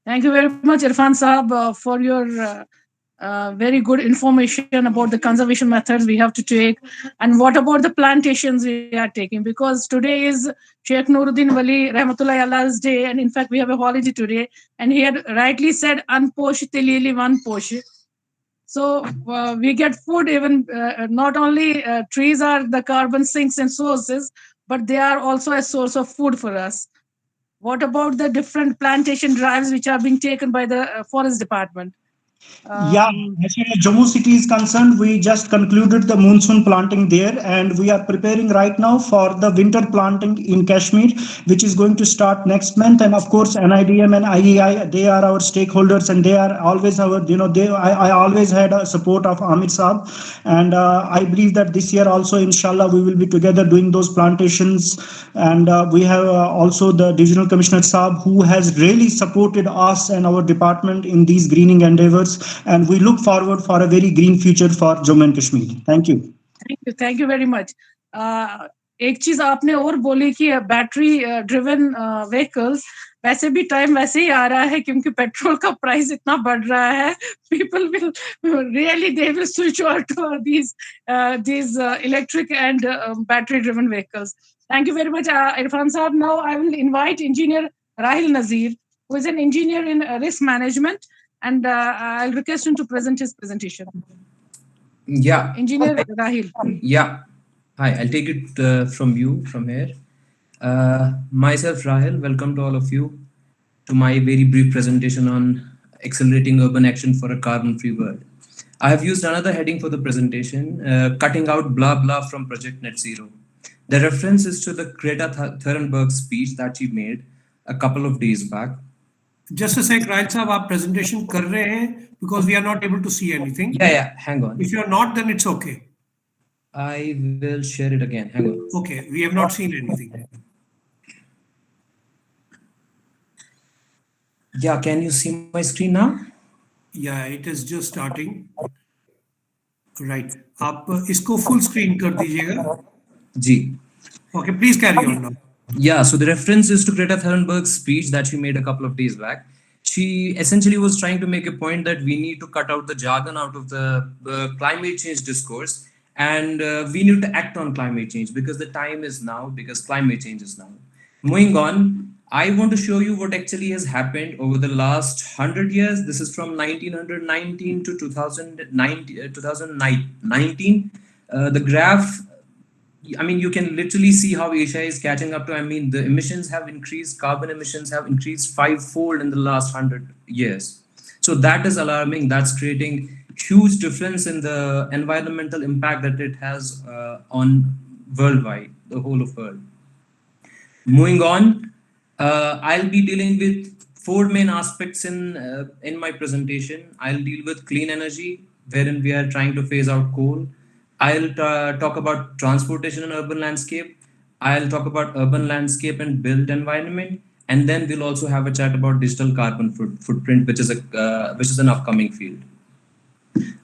Thank you very much, Irfan Saab, for your very good information about the conservation methods we have to take, and what about the plantations we are taking, because today is Sheikh Nuruddin Wali Rahmatullahi Allah's day, and in fact we have a holiday today, and he had rightly said unposh tilili one posh. So we get food, even not only trees are the carbon sinks and sources, but they are also a source of food for us. What about the different plantation drives which are being taken by the forest department? As far as Jammu city is concerned, we just concluded the monsoon planting there, and we are preparing right now for the winter planting in Kashmir, which is going to start next month. And of course, NIDM and IEI, they are our stakeholders, and they are always our, I always had a support of Amir Saab, and I believe that this year also, inshallah, we will be together doing those plantations. And we have also the Divisional Commissioner Saab, who has really supported us and our department in these greening endeavors. And we look forward for a very green future for Jammu and Kashmir. Thank you. Thank you very much. एक चीज आपने और बोली कि battery driven vehicles, वैसे भी time वैसे ही आ रहा है क्योंकि पेट्रोल का प्राइस इतना बढ़ रहा है. People will really, they will switch over to these electric and battery driven vehicles. Thank you very much, Irfan Saab. Now I will invite Engineer Rahil Nazir, who is an engineer in risk management, and I'll request him to present his presentation. Yeah. Engineer Rahil. Yeah. Hi, I'll take it from here. Myself, Rahil, welcome to all of you to my very brief presentation on accelerating urban action for a carbon-free world. I have used another heading for the presentation, cutting out blah blah from Project Net Zero. The reference is to the Greta Thunberg speech that she made a couple of days back. Just a sec, Rahil Saab, aap presentation kar rahe hain because we are not able to see anything. Yeah, hang on. If you're not, then it's okay. I will share it again. Hang on. Okay, we have not seen anything. Yeah, can you see my screen now? Yeah, it is just starting. Right. आप इसको full screen कर दीजिएगा. जी. Okay, please carry on now. Yeah, so the reference is to Greta Thunberg's speech that she made a couple of days back. She essentially was trying to make a point that we need to cut out the jargon out of the climate change discourse, and we need to act on climate change because the time is now, because climate change is now. Moving on, I want to show you what actually has happened over the last 100 years. This is from 1919 to 2019. The graph, I mean, you can literally see how Asia is catching up to, I mean, the emissions have increased, carbon emissions have increased 5-fold in the last 100 years. So that is alarming. That's creating huge difference in the environmental impact that it has on worldwide, the whole of world. Moving on, I'll be dealing with 4 main aspects in my presentation. I'll deal with clean energy, wherein we are trying to phase out coal. I'll talk about transportation and urban landscape. I'll talk about urban landscape and built environment. And then we'll also have a chat about digital carbon footprint, which is an upcoming field.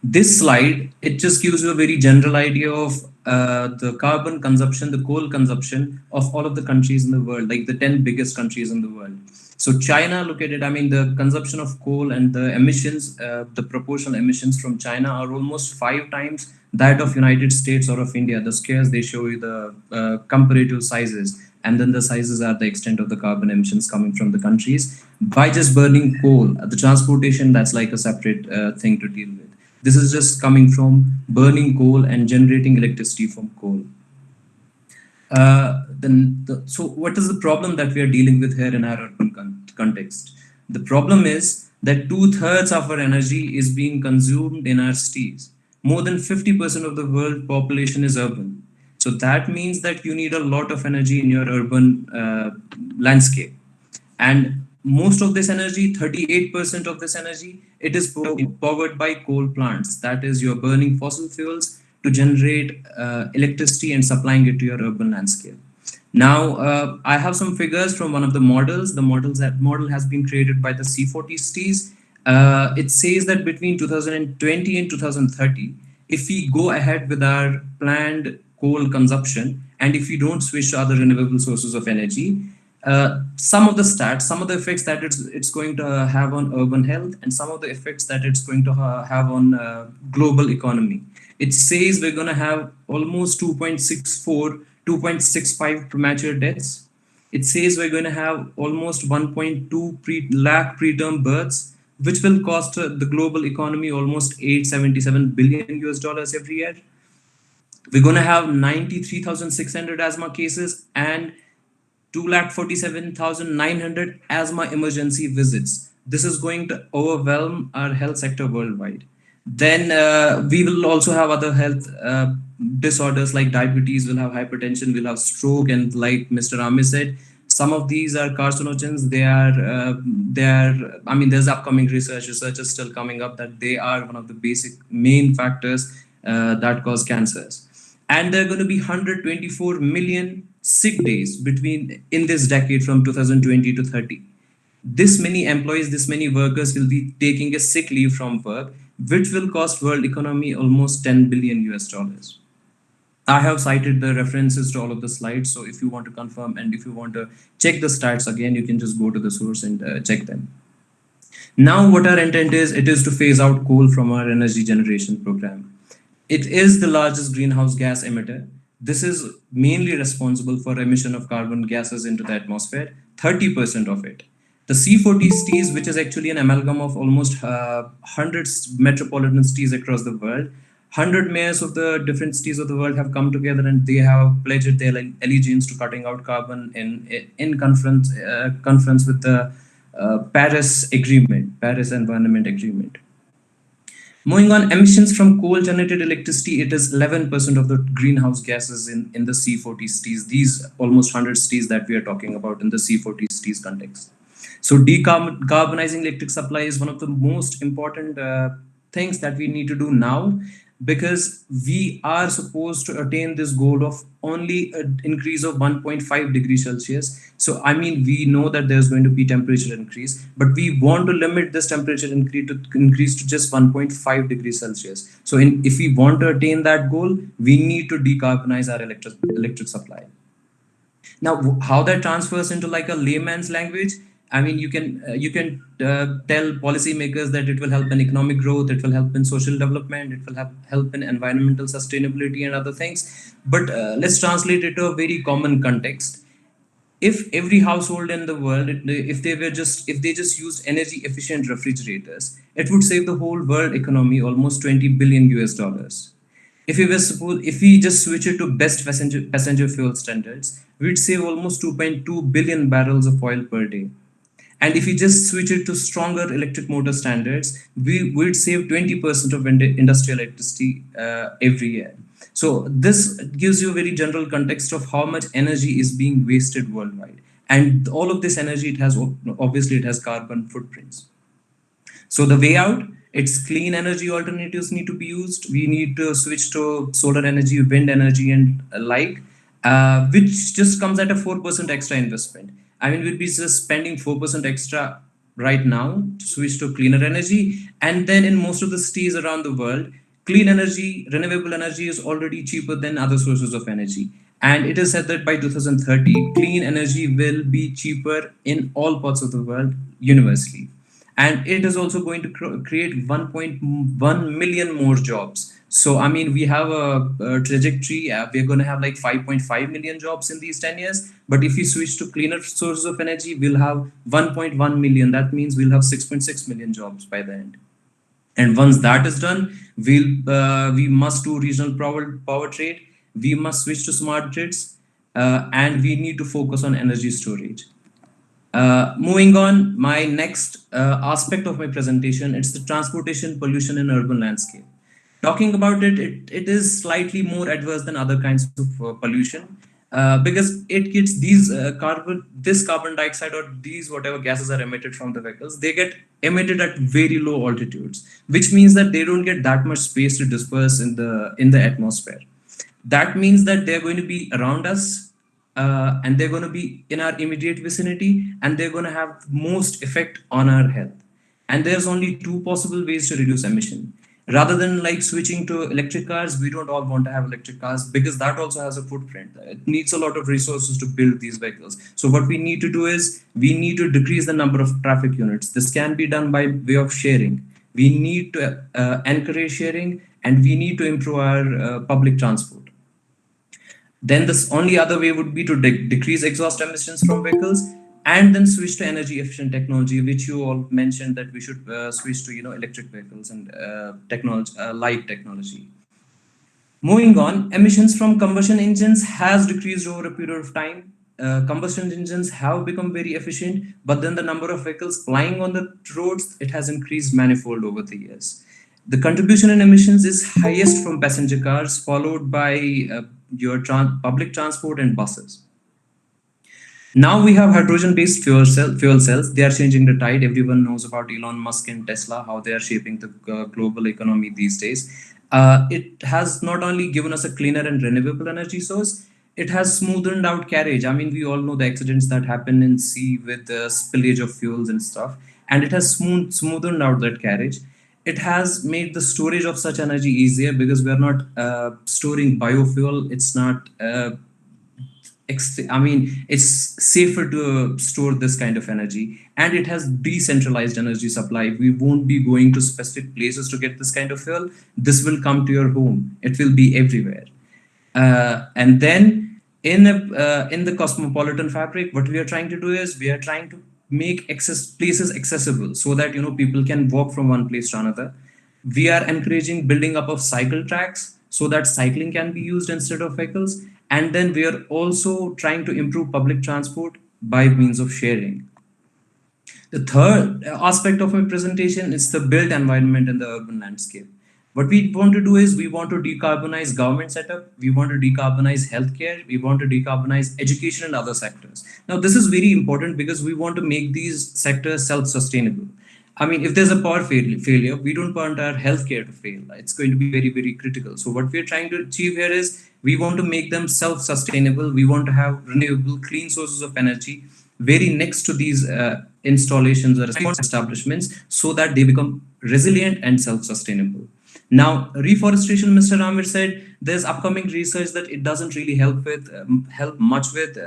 This slide, it just gives you a very general idea of the carbon consumption, the coal consumption of all of the countries in the world, like the 10 biggest countries in the world. So China, look at it, I mean, the consumption of coal and the emissions, the proportional emissions from China are almost 5 times that of United States or of India. The scales, they show you the comparative sizes, and then the sizes are the extent of the carbon emissions coming from the countries by just burning coal. The transportation, that's like a separate thing to deal with. This is just coming from burning coal and generating electricity from coal. So what is the problem that we are dealing with here in our urban context? The problem is that 2/3 of our energy is being consumed in our cities. More than 50% of the world population is urban. So that means that you need a lot of energy in your urban landscape. And most of this energy, 38% of this energy, it is powered by coal plants. That is, you're burning fossil fuels to generate electricity and supplying it to your urban landscape. Now, I have some figures from one of the models. The model has been created by the C40 STEES. It says that between 2020 and 2030, if we go ahead with our planned coal consumption, and if we don't switch to other renewable sources of energy, some of the stats, some of the effects that it's going to have on urban health, and some of the effects that it's going to have on global economy. It says we're going to have almost 2.65 premature deaths. It says we're going to have almost 1.2 lakh preterm births, which will cost the global economy almost $877 billion every year. We're going to have 93,600 asthma cases and 2,47,900 asthma emergency visits. This is going to overwhelm our health sector worldwide. Then we will also have other health disorders like diabetes, we'll have hypertension, we'll have stroke, and like Mr. Amir said, some of these are carcinogens. I mean, there's upcoming research is still coming up that they are one of the basic main factors that cause cancers. And there are going to be 124 million sick days in this decade from 2020 to 30. This many employees, this many workers will be taking a sick leave from work, which will cost world economy almost $10 billion. I have cited the references to all of the slides. So if you want to confirm and if you want to check the stats again, you can just go to the source and check them. Now, what our intent is, it is to phase out coal from our energy generation program. It is the largest greenhouse gas emitter. This is mainly responsible for emission of carbon gases into the atmosphere, 30% of it. The C40 STEES, which is actually an amalgam of almost 100 metropolitan cities across the world, 100 mayors of the different cities of the world have come together and they have pledged their allegiance to cutting out carbon in conference with the Paris Environment Agreement. Moving on, emissions from coal-generated electricity, it is 11% of the greenhouse gases in the C40 STEES, these almost 100 STEES that we are talking about in the C40 STEES context. So decarbonizing electric supply is one of the most important things that we need to do now, because we are supposed to attain this goal of only an increase of 1.5 degrees Celsius. So, I mean, we know that there's going to be temperature increase, but we want to limit this temperature increase to just 1.5 degrees Celsius. So if we want to attain that goal, we need to decarbonize our electric supply. Now, how that transfers into like a layman's language, I mean, you can tell policymakers that it will help in economic growth, it will help in social development, it will help in environmental sustainability and other things. But let's translate it to a very common context. If every household in the world, if they just used energy efficient refrigerators, it would save the whole world economy almost $20 billion. If we just switch it to best passenger fuel standards, we'd save almost 2.2 billion barrels of oil per day. And if we just switch it to stronger electric motor standards, we would save 20% of industrial electricity every year. So this gives you a very general context of how much energy is being wasted worldwide. And all of this energy, it has carbon footprints. So the way out, it's clean energy alternatives need to be used. We need to switch to solar energy, wind energy, and which just comes at a 4% extra investment. I mean, we'll be just spending 4% extra right now to switch to cleaner energy. And then in most of the cities around the world, clean energy, renewable energy is already cheaper than other sources of energy. And it is said that by 2030, clean energy will be cheaper in all parts of the world universally. And it is also going to create 1.1 million more jobs. So, I mean, we have a trajectory. We're going to have like 5.5 million jobs in these 10 years. But if we switch to cleaner sources of energy, we'll have 1.1 million. That means we'll have 6.6 million jobs by the end. And once that is done, we must do regional power trade. We must switch to smart grids, and we need to focus on energy storage. Moving on, my next aspect of my presentation, it's the transportation pollution in urban landscape. Talking about it is slightly more adverse than other kinds of pollution, because it gets this carbon dioxide or these whatever gases are emitted from the vehicles, they get emitted at very low altitudes, which means that they don't get that much space to disperse in the atmosphere. That means that they're going to be around us, and they're going to be in our immediate vicinity, and they're going to have most effect on our health. And there's only two possible ways to reduce emission. Rather than like switching to electric cars, we don't all want to have electric cars because that also has a footprint. It needs a lot of resources to build these vehicles. So what we need to do is we need to decrease the number of traffic units. This can be done by way of sharing. We need to encourage sharing, and we need to improve our public transport. Then this only other way would be to decrease exhaust emissions from vehicles, and then switch to energy efficient technology, which you all mentioned that we should switch to electric vehicles and light technology. Moving on, emissions from combustion engines has decreased over a period of time. Combustion engines have become very efficient, but then the number of vehicles plying on the roads, it has increased manifold over the years. The contribution in emissions is highest from passenger cars, followed by your public transport and buses. Now we have hydrogen-based fuel cells. They are changing the tide. Everyone knows about Elon Musk and Tesla, how they are shaping the global economy these days. It has not only given us a cleaner and renewable energy source, it has smoothened out carriage. I mean, we all know the accidents that happen in sea with the spillage of fuels and stuff, and it has smoothened out that carriage. It has made the storage of such energy easier because we are not storing biofuel. It's not it's safer to store this kind of energy, and it has decentralized energy supply. We won't be going to specific places to get this kind of fuel. This will come to your home. It will be everywhere. And then in the cosmopolitan fabric, what we are trying to do is we are trying to make places accessible so that people can walk from one place to another. We are encouraging building up of cycle tracks so that cycling can be used instead of vehicles. And then we are also trying to improve public transport by means of sharing. The third aspect of my presentation is the built environment in the urban landscape. What we want to do is we want to decarbonize government setup, we want to decarbonize healthcare, we want to decarbonize education and other sectors. Now, this is very important because we want to make these sectors self-sustainable. I mean, if there's a power failure, we don't want our healthcare to fail. It's going to be very, very critical. So what we're trying to achieve here is we want to make them self-sustainable. We want to have renewable, clean sources of energy very next to these installations or establishments so that they become resilient and self-sustainable. Now, reforestation, Mr. Amir said, there's upcoming research that it doesn't really help much with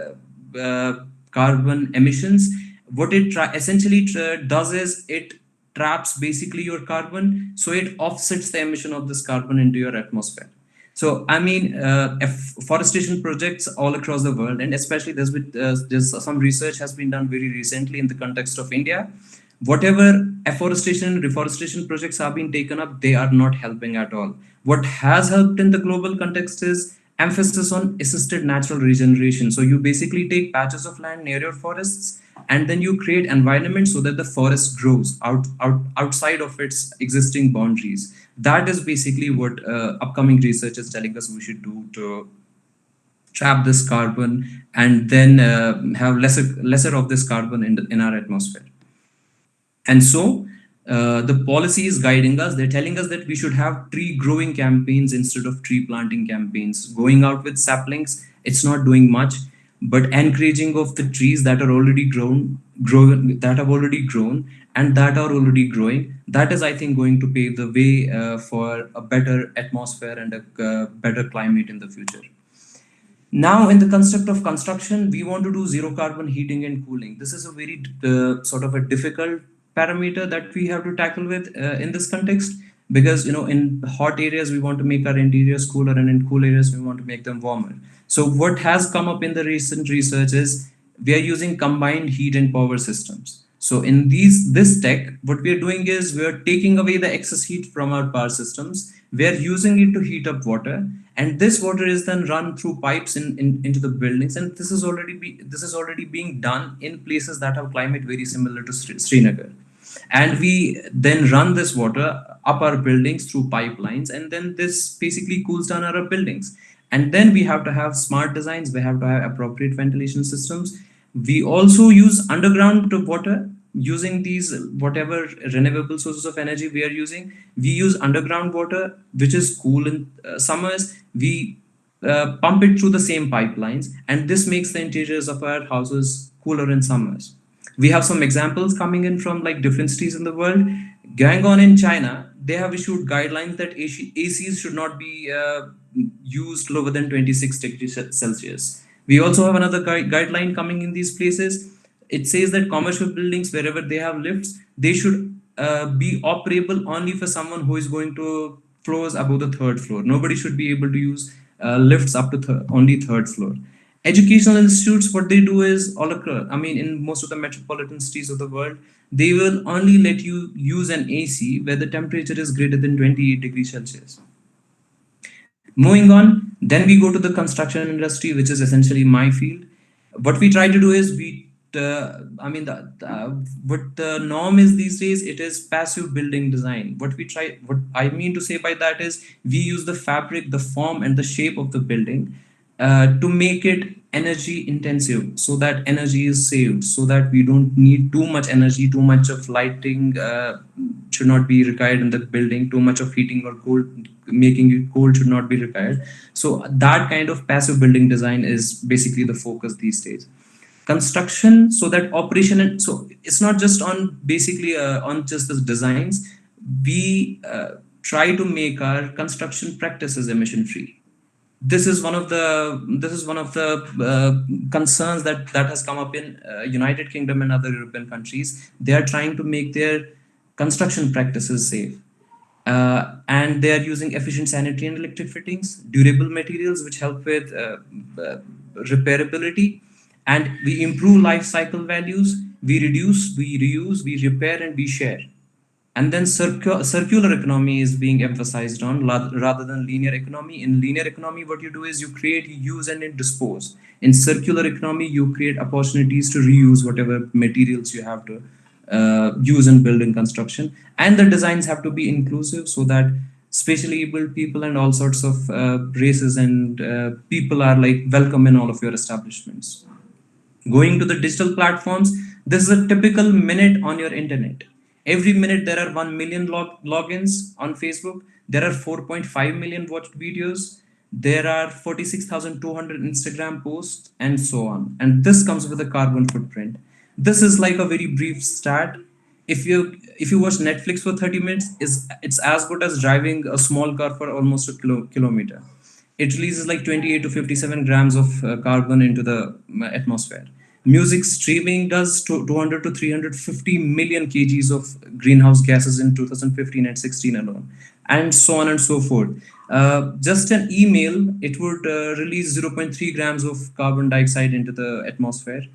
carbon emissions. What it essentially does is it traps basically your carbon, so it offsets the emission of this carbon into your atmosphere. So, I mean, afforestation projects all across the world, and especially there's some research has been done very recently in the context of India. Whatever afforestation and reforestation projects have been taken up, they are not helping at all. What has helped in the global context is emphasis on assisted natural regeneration. So you basically take patches of land near your forests, and then you create environment so that the forest grows outside of its existing boundaries. That is basically what upcoming research is telling us we should do to trap this carbon and then have lesser of this carbon in our atmosphere. And so the policy is guiding us. They're telling us that we should have tree growing campaigns instead of tree planting campaigns. Going out with saplings, it's not doing much, but encouraging of the trees that are already grown, that have already grown and that are already growing, that is, I think, going to pave the way for a better atmosphere and a better climate in the future. Now, in the concept of construction, we want to do zero carbon heating and cooling. This is a very sort of a difficult parameter that we have to tackle with in this context, because in hot areas we want to make our interiors cooler, and in cool areas we want to make them warmer. So what has come up in the recent research is we are using combined heat and power systems. So in this tech, what we are doing is we are taking away the excess heat from our power systems. We are using it to heat up water, and this water is then run through pipes into the buildings. And this is already being done in places that have climate very similar to Srinagar. And we then run this water up our buildings through pipelines, and then this basically cools down our buildings. And then we have to have smart designs, we have to have appropriate ventilation systems. We also use underground water using these whatever renewable sources of energy we are using. We use underground water, which is cool in summers. We pump it through the same pipelines, and this makes the interiors of our houses cooler in summers. We have some examples coming in from like different cities in the world. Yangon in China, they have issued guidelines that ACs should not be used lower than 26 degrees Celsius. We also have another guideline coming in these places. It says that commercial buildings, wherever they have lifts, they should be operable only for someone who is going to floors above the 3rd floor. Nobody should be able to use lifts up to only 3rd floor. Educational institutes, what they do is all across, I mean, in most of the metropolitan cities of the world, they will only let you use an AC where the temperature is greater than 28 degrees Celsius. Moving on, then we go to the construction industry, which is essentially my field. What we try to do is what the norm is these days, it is passive building design. What I mean to say by that is we use the fabric, the form, and the shape of the building to make it energy intensive, so that energy is saved, so that we don't need too much energy, too much of lighting should not be required in the building, too much of heating or cold, making it cold should not be required. So that kind of passive building design is basically the focus these days. Construction, so that operation, and so it's not just on basically on just the designs. We try to make our construction practices emission free. This is one of the concerns that has come up in United Kingdom and other European countries. They are trying to make their construction practices safe, and they are using efficient sanitary and electric fittings, durable materials which help with repairability, and we improve life cycle values. We reduce, we reuse, we repair, and we share. And then circular economy is being emphasized on rather than linear economy. In linear economy, what you do is you create, you use, and then dispose. In circular economy, you create opportunities to reuse whatever materials you have to use in building construction. And the designs have to be inclusive, so that spatially abled people and all sorts of races and people are like welcome in all of your establishments. Going to the digital platforms, this is a typical minute on your internet. Every minute there are 1 million logins on Facebook. There are 4.5 million watched videos. There are 46,200 Instagram posts, and so on. And this comes with a carbon footprint. This is like a very brief stat. If you watch Netflix for 30 minutes, it's as good as driving a small car for almost a kilometer. It releases like 28 to 57 grams of carbon into the atmosphere. Music streaming does 200 to 350 million kgs of greenhouse gases in 2015 and 16 alone, and so on and so forth. Just an email, it would release 0.3 grams of carbon dioxide into the atmosphere.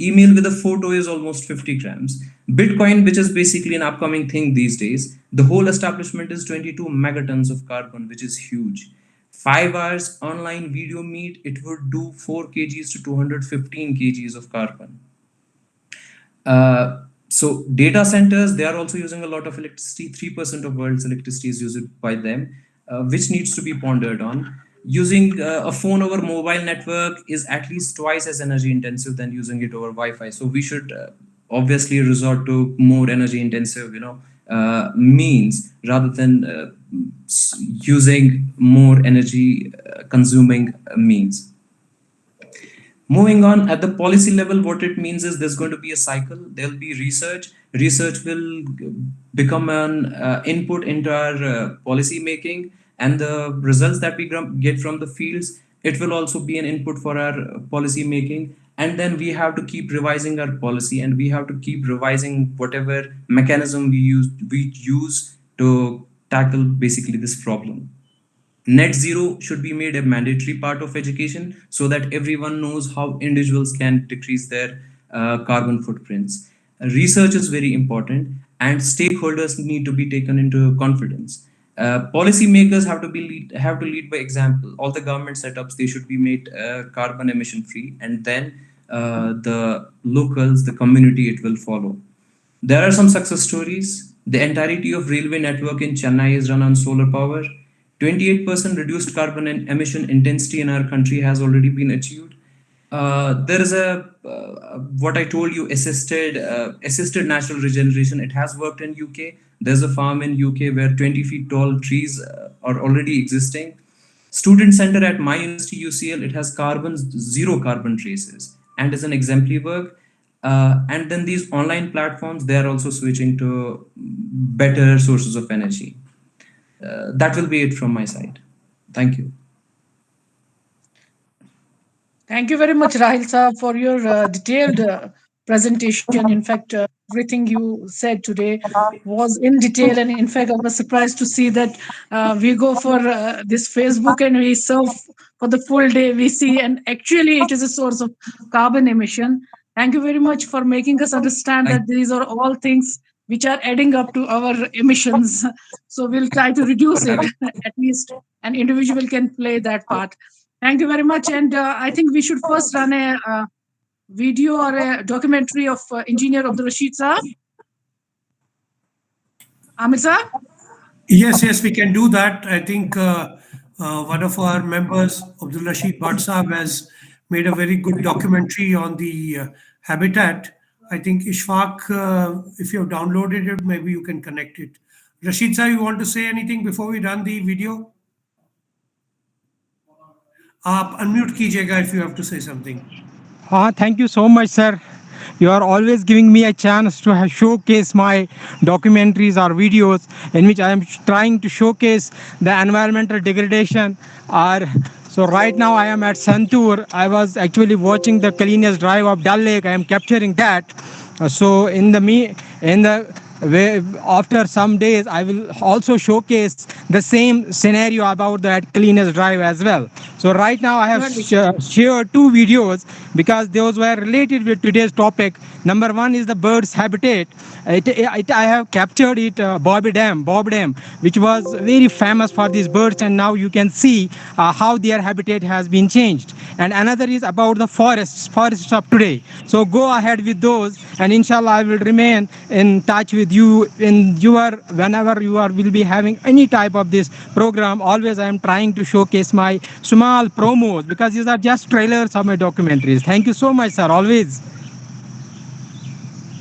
Email with a photo is almost 50 grams. Bitcoin, which is basically an upcoming thing these days, the whole establishment is 22 megatons of carbon, which is huge. 5 hours online video meet, it would do 4 kgs to 215 kgs of carbon. So data centers, they are also using a lot of electricity. 3% of world's electricity is used by them, which needs to be pondered on. Using a phone over mobile network is at least twice as energy intensive than using it over Wi-Fi. So we should obviously resort to more energy intensive, means rather than using more energy consuming means. Moving on, at the policy level, what it means is there's going to be a cycle. There'll be research. Research will become an input into our policy making, and the results that we get from the fields, it will also be an input for our policy making. And then we have to keep revising our policy, and we have to keep revising whatever mechanism we use to tackle basically this problem. Net zero should be made a mandatory part of education, so that everyone knows how individuals can decrease their carbon footprints. Research is very important, and stakeholders need to be taken into confidence. Policymakers have to lead by example. All the government setups, they should be made carbon emission free, and then the locals, the community, it will follow. There are some success stories. The entirety of railway network in Chennai is run on solar power. 28% reduced carbon emission intensity in our country has already been achieved. There is a what I told you, assisted natural regeneration. It has worked in UK. There's a farm in UK where 20 feet tall trees are already existing. Student center at my university UCL, it has zero carbon traces and is an exemplary work. And then these online platforms, they are also switching to better sources of energy. That will be it from my side. Thank you. Thank you very much, Rahil sir, for your detailed presentation. In fact, everything you said today was in detail. And in fact, I was surprised to see that we go for this Facebook and we surf for the full day. We see, and actually it is a source of carbon emission. Thank you very much for making us understand that these are all things which are adding up to our emissions. So we'll try to reduce it. At least an individual can play that part. Thank you very much. And I think we should first run a video or a documentary of Engineer Abdul Rashid Saab. Amir sir? Yes, we can do that. I think one of our members, Abdul Rashid Bhatt Saab, has made a very good documentary on the habitat. I think Ishfaq, if you have downloaded it, maybe you can connect it. Rashid sir, you want to say anything before we run the video? आप unmute कीजिएगा if you have to say something. Thank you so much, sir. You are always giving me a chance to showcase my documentaries or videos in which I am trying to showcase the environmental degradation. So right now I am at Santur. I was actually watching the cleanest drive of Dal Lake. I am capturing that. So after some days, I will also showcase the same scenario about that cleanest drive as well. So right now I have shared two videos because those were related with today's topic. Number one is the bird's habitat. I have captured it, Bob Dam, which was very famous for these birds, and now you can see how their habitat has been changed. And another is about the forests of today. So go ahead with those, and inshallah I will remain in touch with you whenever you will be having any type of this program. Always I am trying to showcase my small promos because these are just trailers of my documentaries. Thank you so much, sir. Always.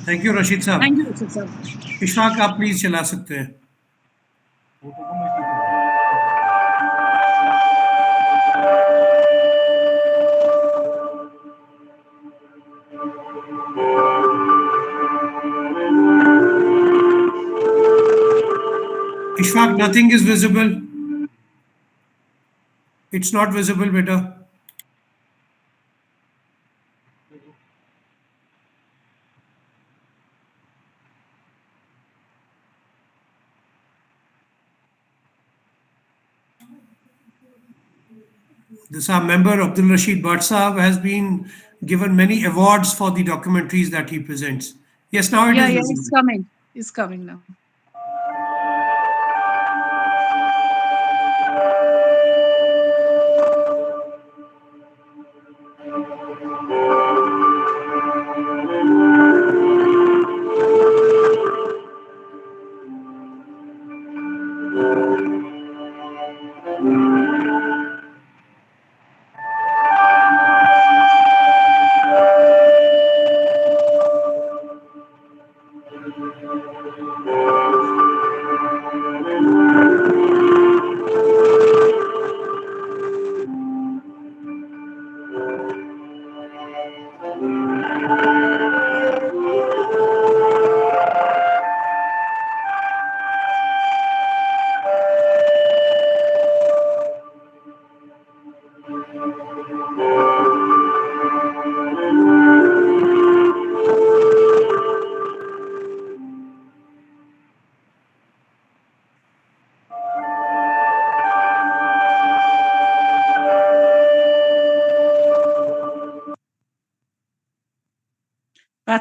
Thank you, Rashid साहब. Thank you, Rashid sir. Ishfaq आप please चला सकते हैं. Ishfaq, nothing is visible. It's not visible, beta. This our member Abdul Rashid Bhatt Saab has been given many awards for the documentaries that he presents. Yes, now it is visible. It's coming. It's coming now.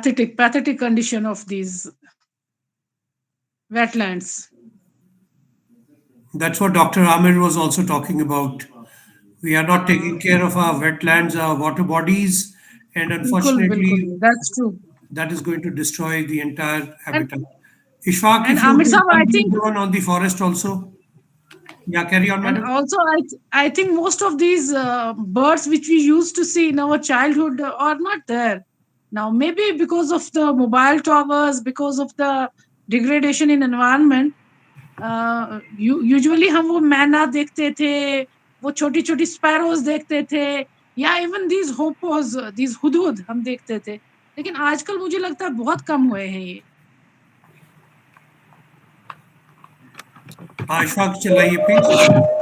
pathetic condition of these wetlands. That's what Dr. Amir was also talking about. We are not taking care of our wetlands, our water bodies, and unfortunately, that's true. that is going to destroy the entire habitat. Ishfaq, and if you Amir can Sahab, I think- go on the forest also. Yeah, carry on, And madam. also, I think most of these birds which we used to see in our childhood are not there now. Maybe because of the mobile towers, because of the degradation in environment. Usually हम वो मैना देखते थे, वो छोटी-छोटी sparrows देखते थे, या even these hoopoes, these Hudhud हम देखते थे. लेकिन आजकल मुझे लगता है बहुत कम हुए हैं ये. Ishfaq, चलाइए please.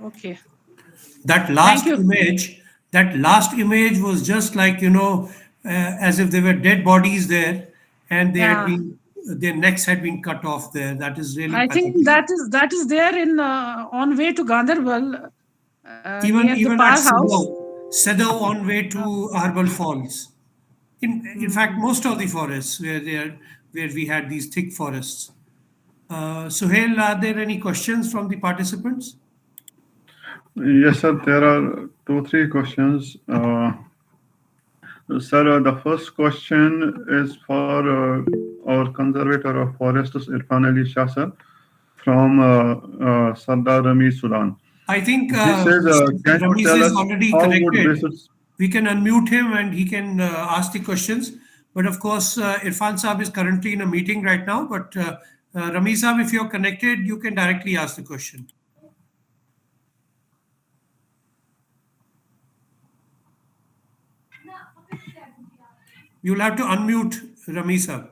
Okay. That last image was just like, as if there were dead bodies there, and they had been, their necks had been cut off there. That is really I think that is there in on way to Gandarbal. even near the at powerhouse. Sadao on way to Arbal Falls. In fact, most of the forests where we had these thick forests. Suhail, are there any questions from the participants? Yes, sir. There are 2-3 questions. Sir, the first question is for our conservator of forests, Irfan Ali Shah, sir, from Sardar Rami, Sudan. I think He says, can you Ramesh tell is us already how would connected. visits... We can unmute him and he can ask the questions. But of course, Irfan Saab is currently in a meeting right now. But Rami Saab, if you're connected, you can directly ask the question. You'll have to unmute Rami Saab.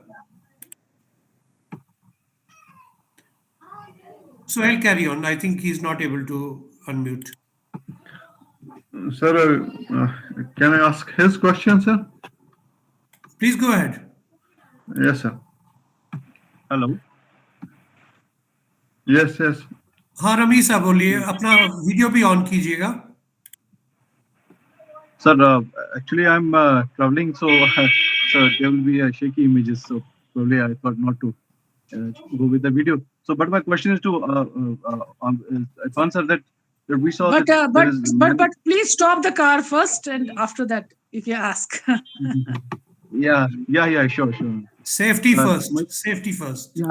So I'll carry on. I think he's not able to unmute. Sir, can I ask his question, sir? Please go ahead. Yes, sir. Hello. Yes, yes. हाँ rummy साहब बोलिए अपना video भी on कीजिएगा. Sir, actually I'm traveling, so there will be shaky images, so probably I thought not to go with the video. So, but my question is to answer that we saw. But please stop the car first, and after that, if you ask. Yeah, sure. Safety first. Safety first. Yeah,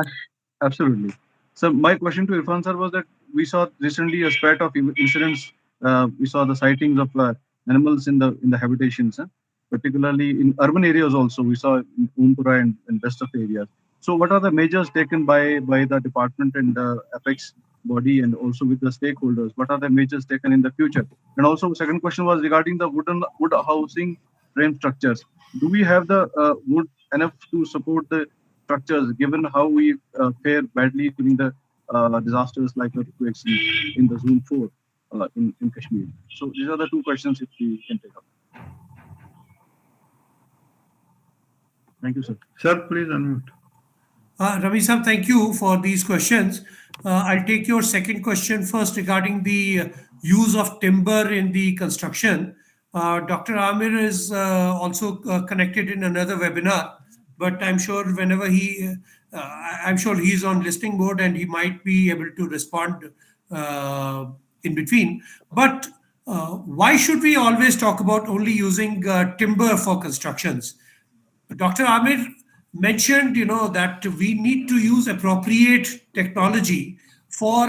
absolutely. So my question to Irfan sir was that we saw recently a spate of incidents. We saw the sightings of animals in the habitations, particularly in urban areas. Also, we saw in Umpura and rest of the areas. So, what are the measures taken by the department and the apex body, and also with the stakeholders? What are the measures taken in the future? And also, second question was regarding the wood housing frame structures. Do we have the wood enough to support the structures, given how we fare badly during the disasters like earthquakes in the Zone 4 in Kashmir? So these are the two questions if we can take up. Thank you, sir. Sir, please unmute. Ravi Saab, thank you for these questions. I'll take your second question first regarding the use of timber in the construction. Dr. Amir is also connected in another webinar, but I'm sure whenever I'm sure he's on listening mode and he might be able to respond in between. But why should we always talk about only using timber for constructions? Dr. Amir mentioned, that we need to use appropriate technology for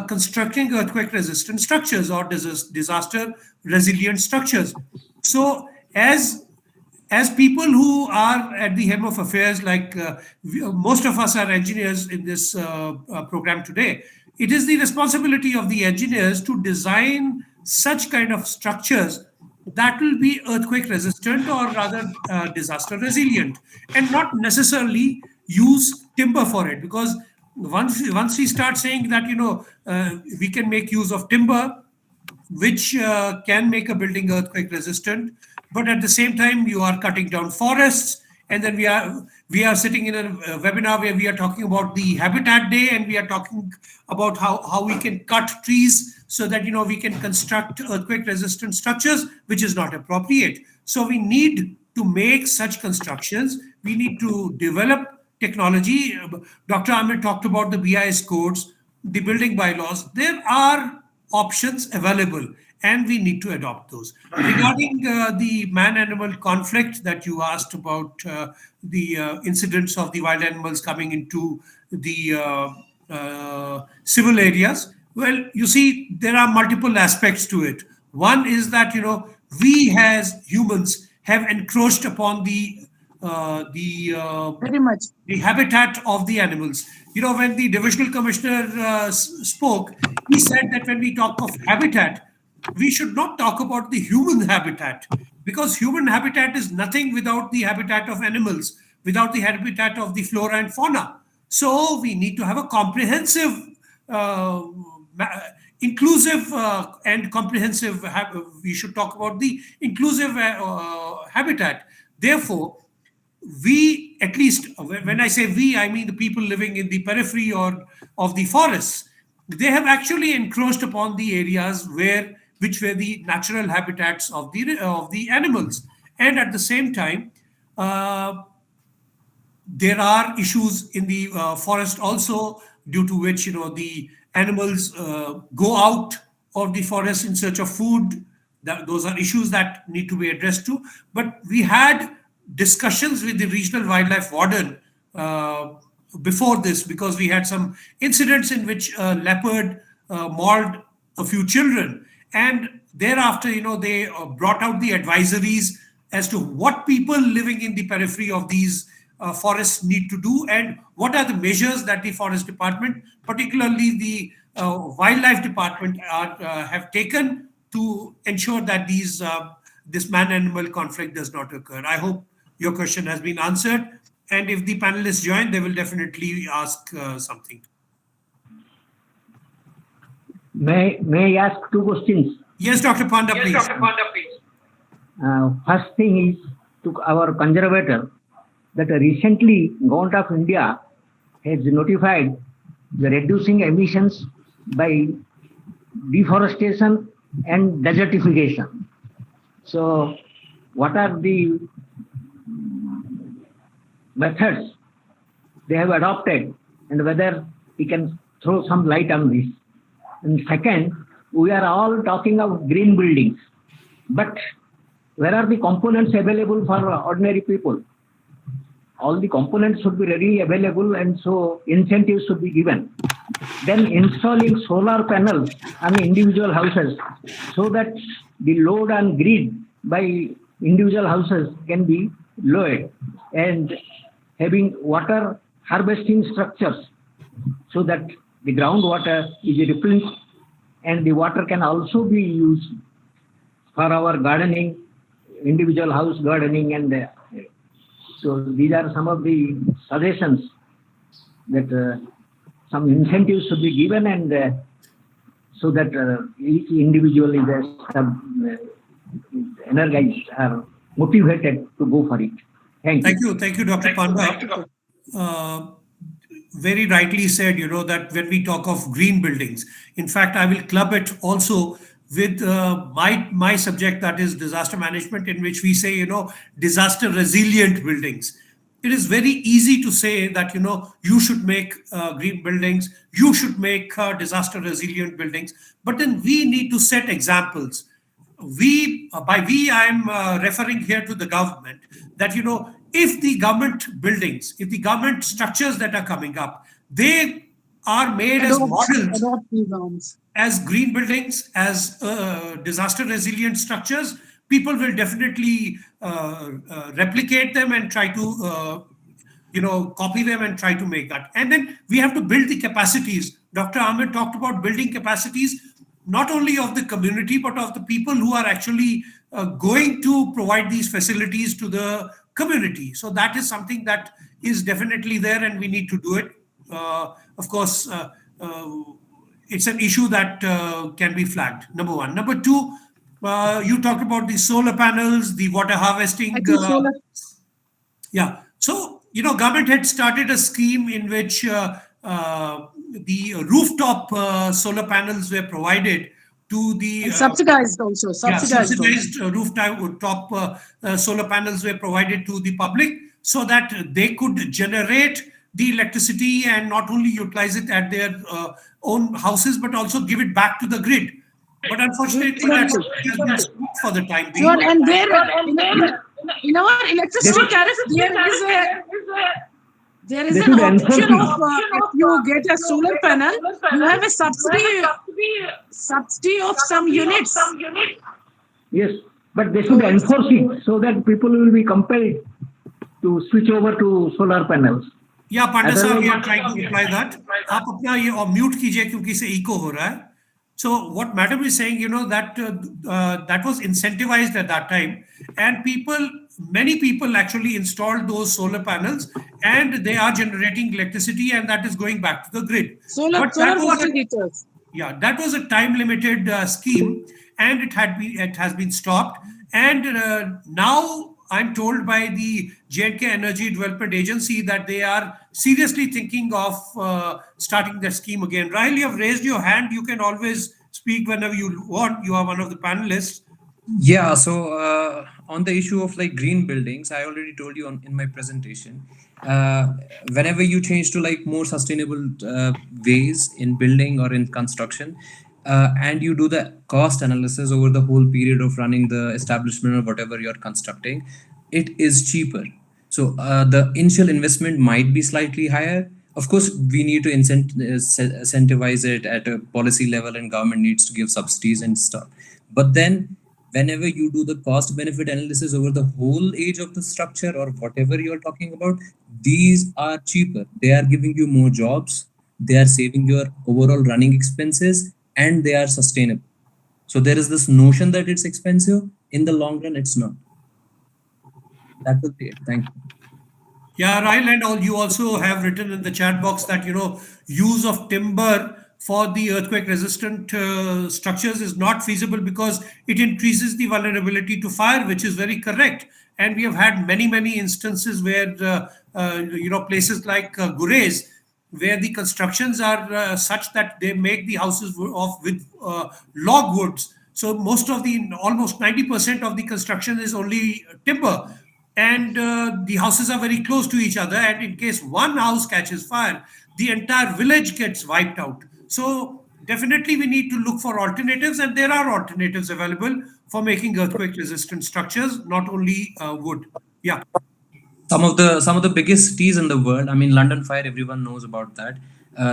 constructing earthquake-resistant structures or disaster-resilient structures. So, as people who are at the helm of affairs, like most of us are engineers in this program today, it is the responsibility of the engineers to design such kind of structures that will be earthquake resistant or rather disaster resilient, and not necessarily use timber for it. Because once we start saying that we can make use of timber, which can make a building earthquake resistant, but at the same time you are cutting down forests. And then we are sitting in a webinar where we are talking about the Habitat Day, and we are talking about how we can cut trees so that we can construct earthquake resistant structures, which is not appropriate. So we need to make such constructions. We need to develop technology. Dr. Amir talked about the BIS codes, the building bylaws. There are options available, and we need to adopt those. Regarding the man-animal conflict that you asked about, the incidents of the wild animals coming into the civil areas, well, you see, there are multiple aspects to it. One is that, we as humans have encroached upon the Very much. the habitat of the animals. When the divisional commissioner spoke, he said that when we talk of habitat, we should not talk about the human habitat, because human habitat is nothing without the habitat of animals, without the habitat of the flora and fauna. So we need to have a comprehensive, inclusive and comprehensive, we should talk about the inclusive habitat. Therefore, we, at least when I say we, I mean the people living in the periphery or of the forests, they have actually encroached upon the areas which were the natural habitats of the animals. And at the same time, there are issues in the forest also, due to which the animals go out of the forest in search of food. Those are issues that need to be addressed too. But we had discussions with the regional wildlife warden before this, because we had some incidents in which a leopard mauled a few children, and thereafter they brought out the advisories as to what people living in the periphery of these forests need to do, and what are the measures that the forest department, particularly the wildlife department, have taken to ensure that this man-animal conflict does not occur. I hope your question has been answered, and if the panelists join, they will definitely ask something. May I ask two questions? Yes, Dr. Panda, please. First thing is to our conservator, that recently Government of India has notified the reducing emissions by deforestation and desertification. So what are the methods they have adopted, and whether we can throw some light on this? And second, we are all talking of green buildings, but where are the components available for ordinary people? All the components should be readily available, and so incentives should be given. Then installing solar panels on individual houses, so that the load on grid by individual houses can be lowered, and having water harvesting structures, so that the groundwater is replenished, and the water can also be used for our gardening, individual house gardening, and so these are some of the suggestions that some incentives should be given, and so that each individual is energized or motivated to go for it. Thank you. Thank you, Dr. Panda. Very rightly said, that when we talk of green buildings, in fact, I will club it also with my subject, that is disaster management, in which we say, disaster resilient buildings. It is very easy to say that, you should make green buildings, you should make disaster resilient buildings, but then we need to set examples. by we, I'm referring here to the government, that, if the government buildings, if the government structures that are coming up, they are made as models, as green buildings, as disaster resilient structures, people will definitely replicate them and try to copy them and try to make that. And then we have to build the capacities. Dr. Amir talked about building capacities, not only of the community, but of the people who are actually going to provide these facilities to the community. So that is something that is definitely there, and we need to do it. Of course, it's an issue that can be flagged, number one. Number two, you talked about the solar panels, the water harvesting. Yeah. So, government had started a scheme in which the rooftop solar panels were provided to the subsidized also. Subsidized rooftop solar panels were provided to the public so that they could generate the electricity and not only utilize it at their own houses, but also give it back to the grid. But unfortunately, that's for the time being. Sure, and in our electricity tariff, there is an option of if you get a solar panel, you have a subsidy of some units. Yes, but they should enforce it so that people will be compelled to switch over to solar panels. Yeah, Pandya sir, we are trying to reply that. आप अपना ये mute कीजिए क्योंकि इसे echo हो रहा है. So what madam is saying, that that was incentivized at that time, and many people actually installed those solar panels, and they are generating electricity, and that is going back to the grid. Solar water heaters. Yeah, that was a time-limited scheme, and it has been stopped. And now I'm told by the J&K Energy Development Agency that they are seriously thinking of starting that scheme again. Rahil, you have raised your hand. You can always speak whenever you want. You are one of the panelists. Yeah, so on the issue of like green buildings, I already told you in my presentation, whenever you change to like more sustainable ways in building or in construction, and you do the cost analysis over the whole period of running the establishment or whatever you're constructing, it is cheaper. So the initial investment might be slightly higher. Of course, we need to incentivize it at a policy level, and government needs to give subsidies and stuff. But then whenever you do the cost benefit analysis over the whole age of the structure or whatever you're talking about, these are cheaper. They are giving you more jobs. They are saving your overall running expenses, and they are sustainable. So there is this notion that it's expensive. In the long run, it's not. That would be it. Thank you. Yeah, Rahil, and you also have written in the chat box that, use of timber for the earthquake resistant structures is not feasible because it increases the vulnerability to fire, which is very correct. And we have had many instances where, places like Gurez, where the constructions are such that they make the houses with log woods. So almost 90% of the construction is only timber. And the houses are very close to each other. And in case one house catches fire, the entire village gets wiped out. So definitely we need to look for alternatives, and there are alternatives available for making earthquake resistant structures, not only wood. Yeah. Some of the biggest cities in the world, I mean, London fire, everyone knows about that.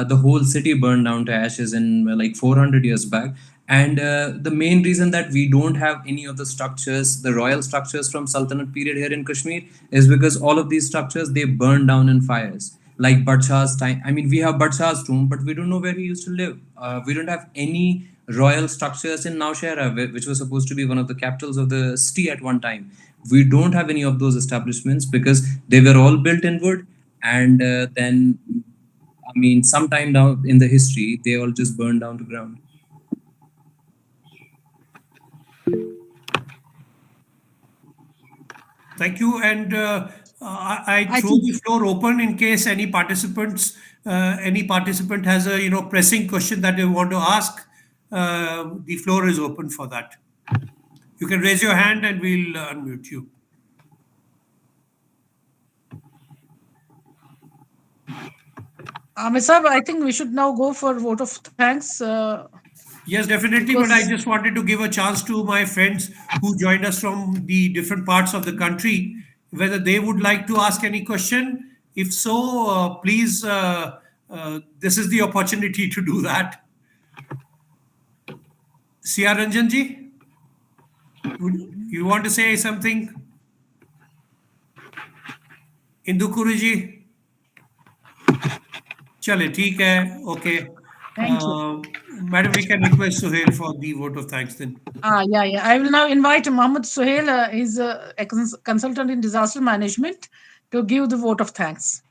The whole city burned down to ashes in like 400 years back. And the main reason that we don't have any of the structures, the royal structures from Sultanate period here in Kashmir, is because all of these structures, they burned down in fires. Like Badshah's time. I mean, we have Badshah's tomb, but we don't know where he used to live. We don't have any royal structures in Nowshera, which was supposed to be one of the capitals of the city at one time. We don't have any of those establishments because they were all built in wood. And then, I mean, sometime now in the history, they all just burned down to ground. Thank you. And I throw the floor open in case any participant has a pressing question that they want to ask. The floor is open for that. You can raise your hand and we'll unmute you. Amir Sahab, I think we should now go for vote of thanks. Yes, definitely. But I just wanted to give a chance to my friends who joined us from the different parts of the country, whether they would like to ask any question. If so, please, this is the opportunity to do that. Siya Ranjan ji, you want to say something? Indukuru ji? Chale, theek hai. Okay. Thank you. Madam, we can request Suhail for the vote of thanks then. Yeah. I will now invite Mohammed Suhail, he's a consultant in disaster management, to give the vote of thanks.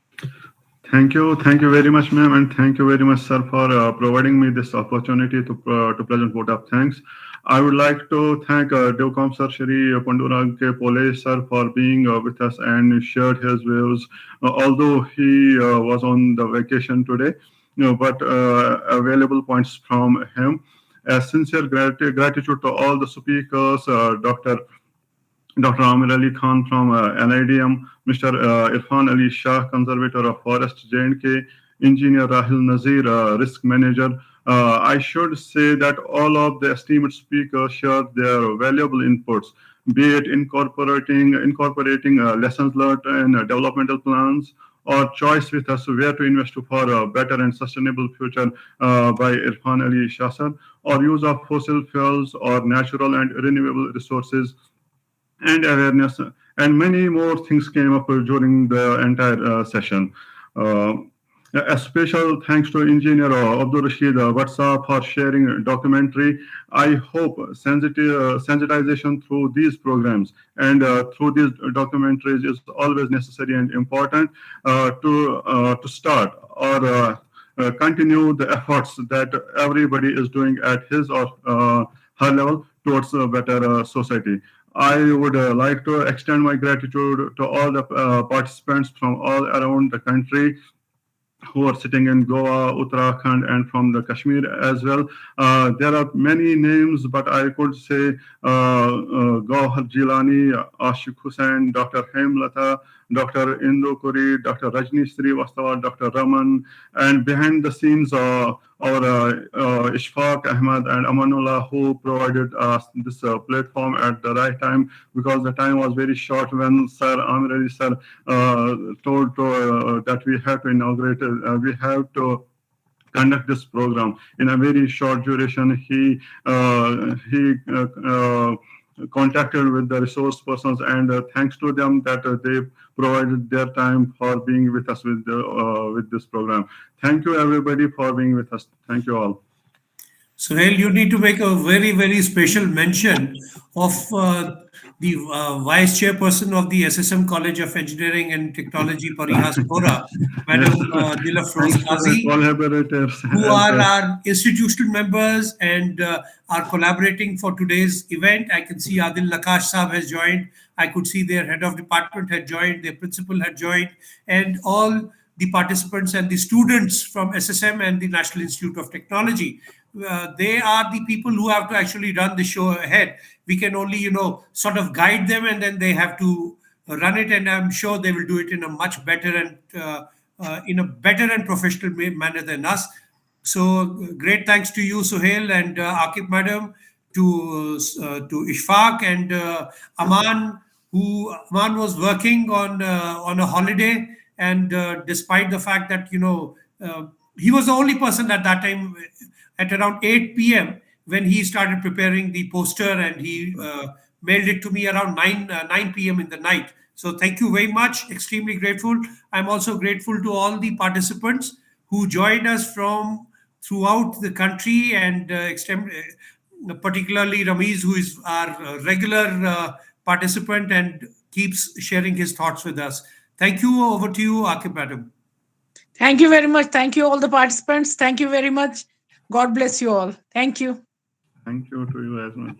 Thank you very much, ma'am, and thank you very much, sir, for providing me this opportunity to present vote of thanks. I would like to thank DevCom Sir Shri Pandurang K. Pole sir for being with us and shared his views, although he was on the vacation today, but available points from him. Sincere gratitude to all the speakers, Dr. Amir Ali Khan from NIDM, Mr. Irfan Ali Shah, Conservator of Forest J&K, Engineer Rahil Nazir, Risk Manager. I should say that all of the esteemed speakers shared their valuable inputs, be it incorporating lessons learned and developmental plans, or choice with us where to invest for a better and sustainable future by Irfan Ali Shah sir, or use of fossil fuels or natural and renewable resources, and awareness, and many more things came up during the entire session. A special thanks to Engineer Abdul Rashid Vatsa for sharing a documentary. I hope sensitization through these programs and through these documentaries is always necessary and important to start or continue the efforts that everybody is doing at his or her level towards a better society. I would like to extend my gratitude to all the participants from all around the country who are sitting in Goa, Uttarakhand, and from the Kashmir as well. There are many names, but I could say Gauhar Jilani, Ashik Hussain, Dr. Hemlata, Dr. Indu Kuri, Dr. Rajni Srivastava, Dr. Raman, and behind the scenes, our Ishfaq Ahmad and Amanullah, who provided us this platform at the right time, because the time was very short when Sir Amir Ali sir told that we have to inaugurate, we have to conduct this program in a very short duration. He contacted with the resource persons, and thanks to them that they provided their time for being with us with this program. Thank you everybody for being with us. Thank you all. Suhail, you need to make a very, very special mention of the Vice Chairperson of the SSM College of Engineering and Technology, Parihaspora, Madam Dilafroz Qazi, who are our institutional members and are collaborating for today's event. I can see Adil Lakash Saab has joined. I could see their head of department had joined, their principal had joined, and all the participants and the students from SSM and the National Institute of Technology. They are the people who have to actually run the show ahead. We can only, sort of guide them, and then they have to run it. And I'm sure they will do it in a much better and professional manner than us. So great thanks to you, Suhail, and Akib Madam, to Ishfaq and Aman, who Aman was working on a holiday, and despite the fact that he was the only person at that time at around 8 p.m. when he started preparing the poster, and he mailed it to me around 9 p.m. in the night. So thank you very much. Extremely grateful. I'm also grateful to all the participants who joined us from throughout the country, and particularly Ramiz, who is our regular participant and keeps sharing his thoughts with us. Thank you. Over to you, Akib Madam. Thank you very much. Thank you all the participants. Thank you very much. God bless you all. Thank you. Thank you to you as well.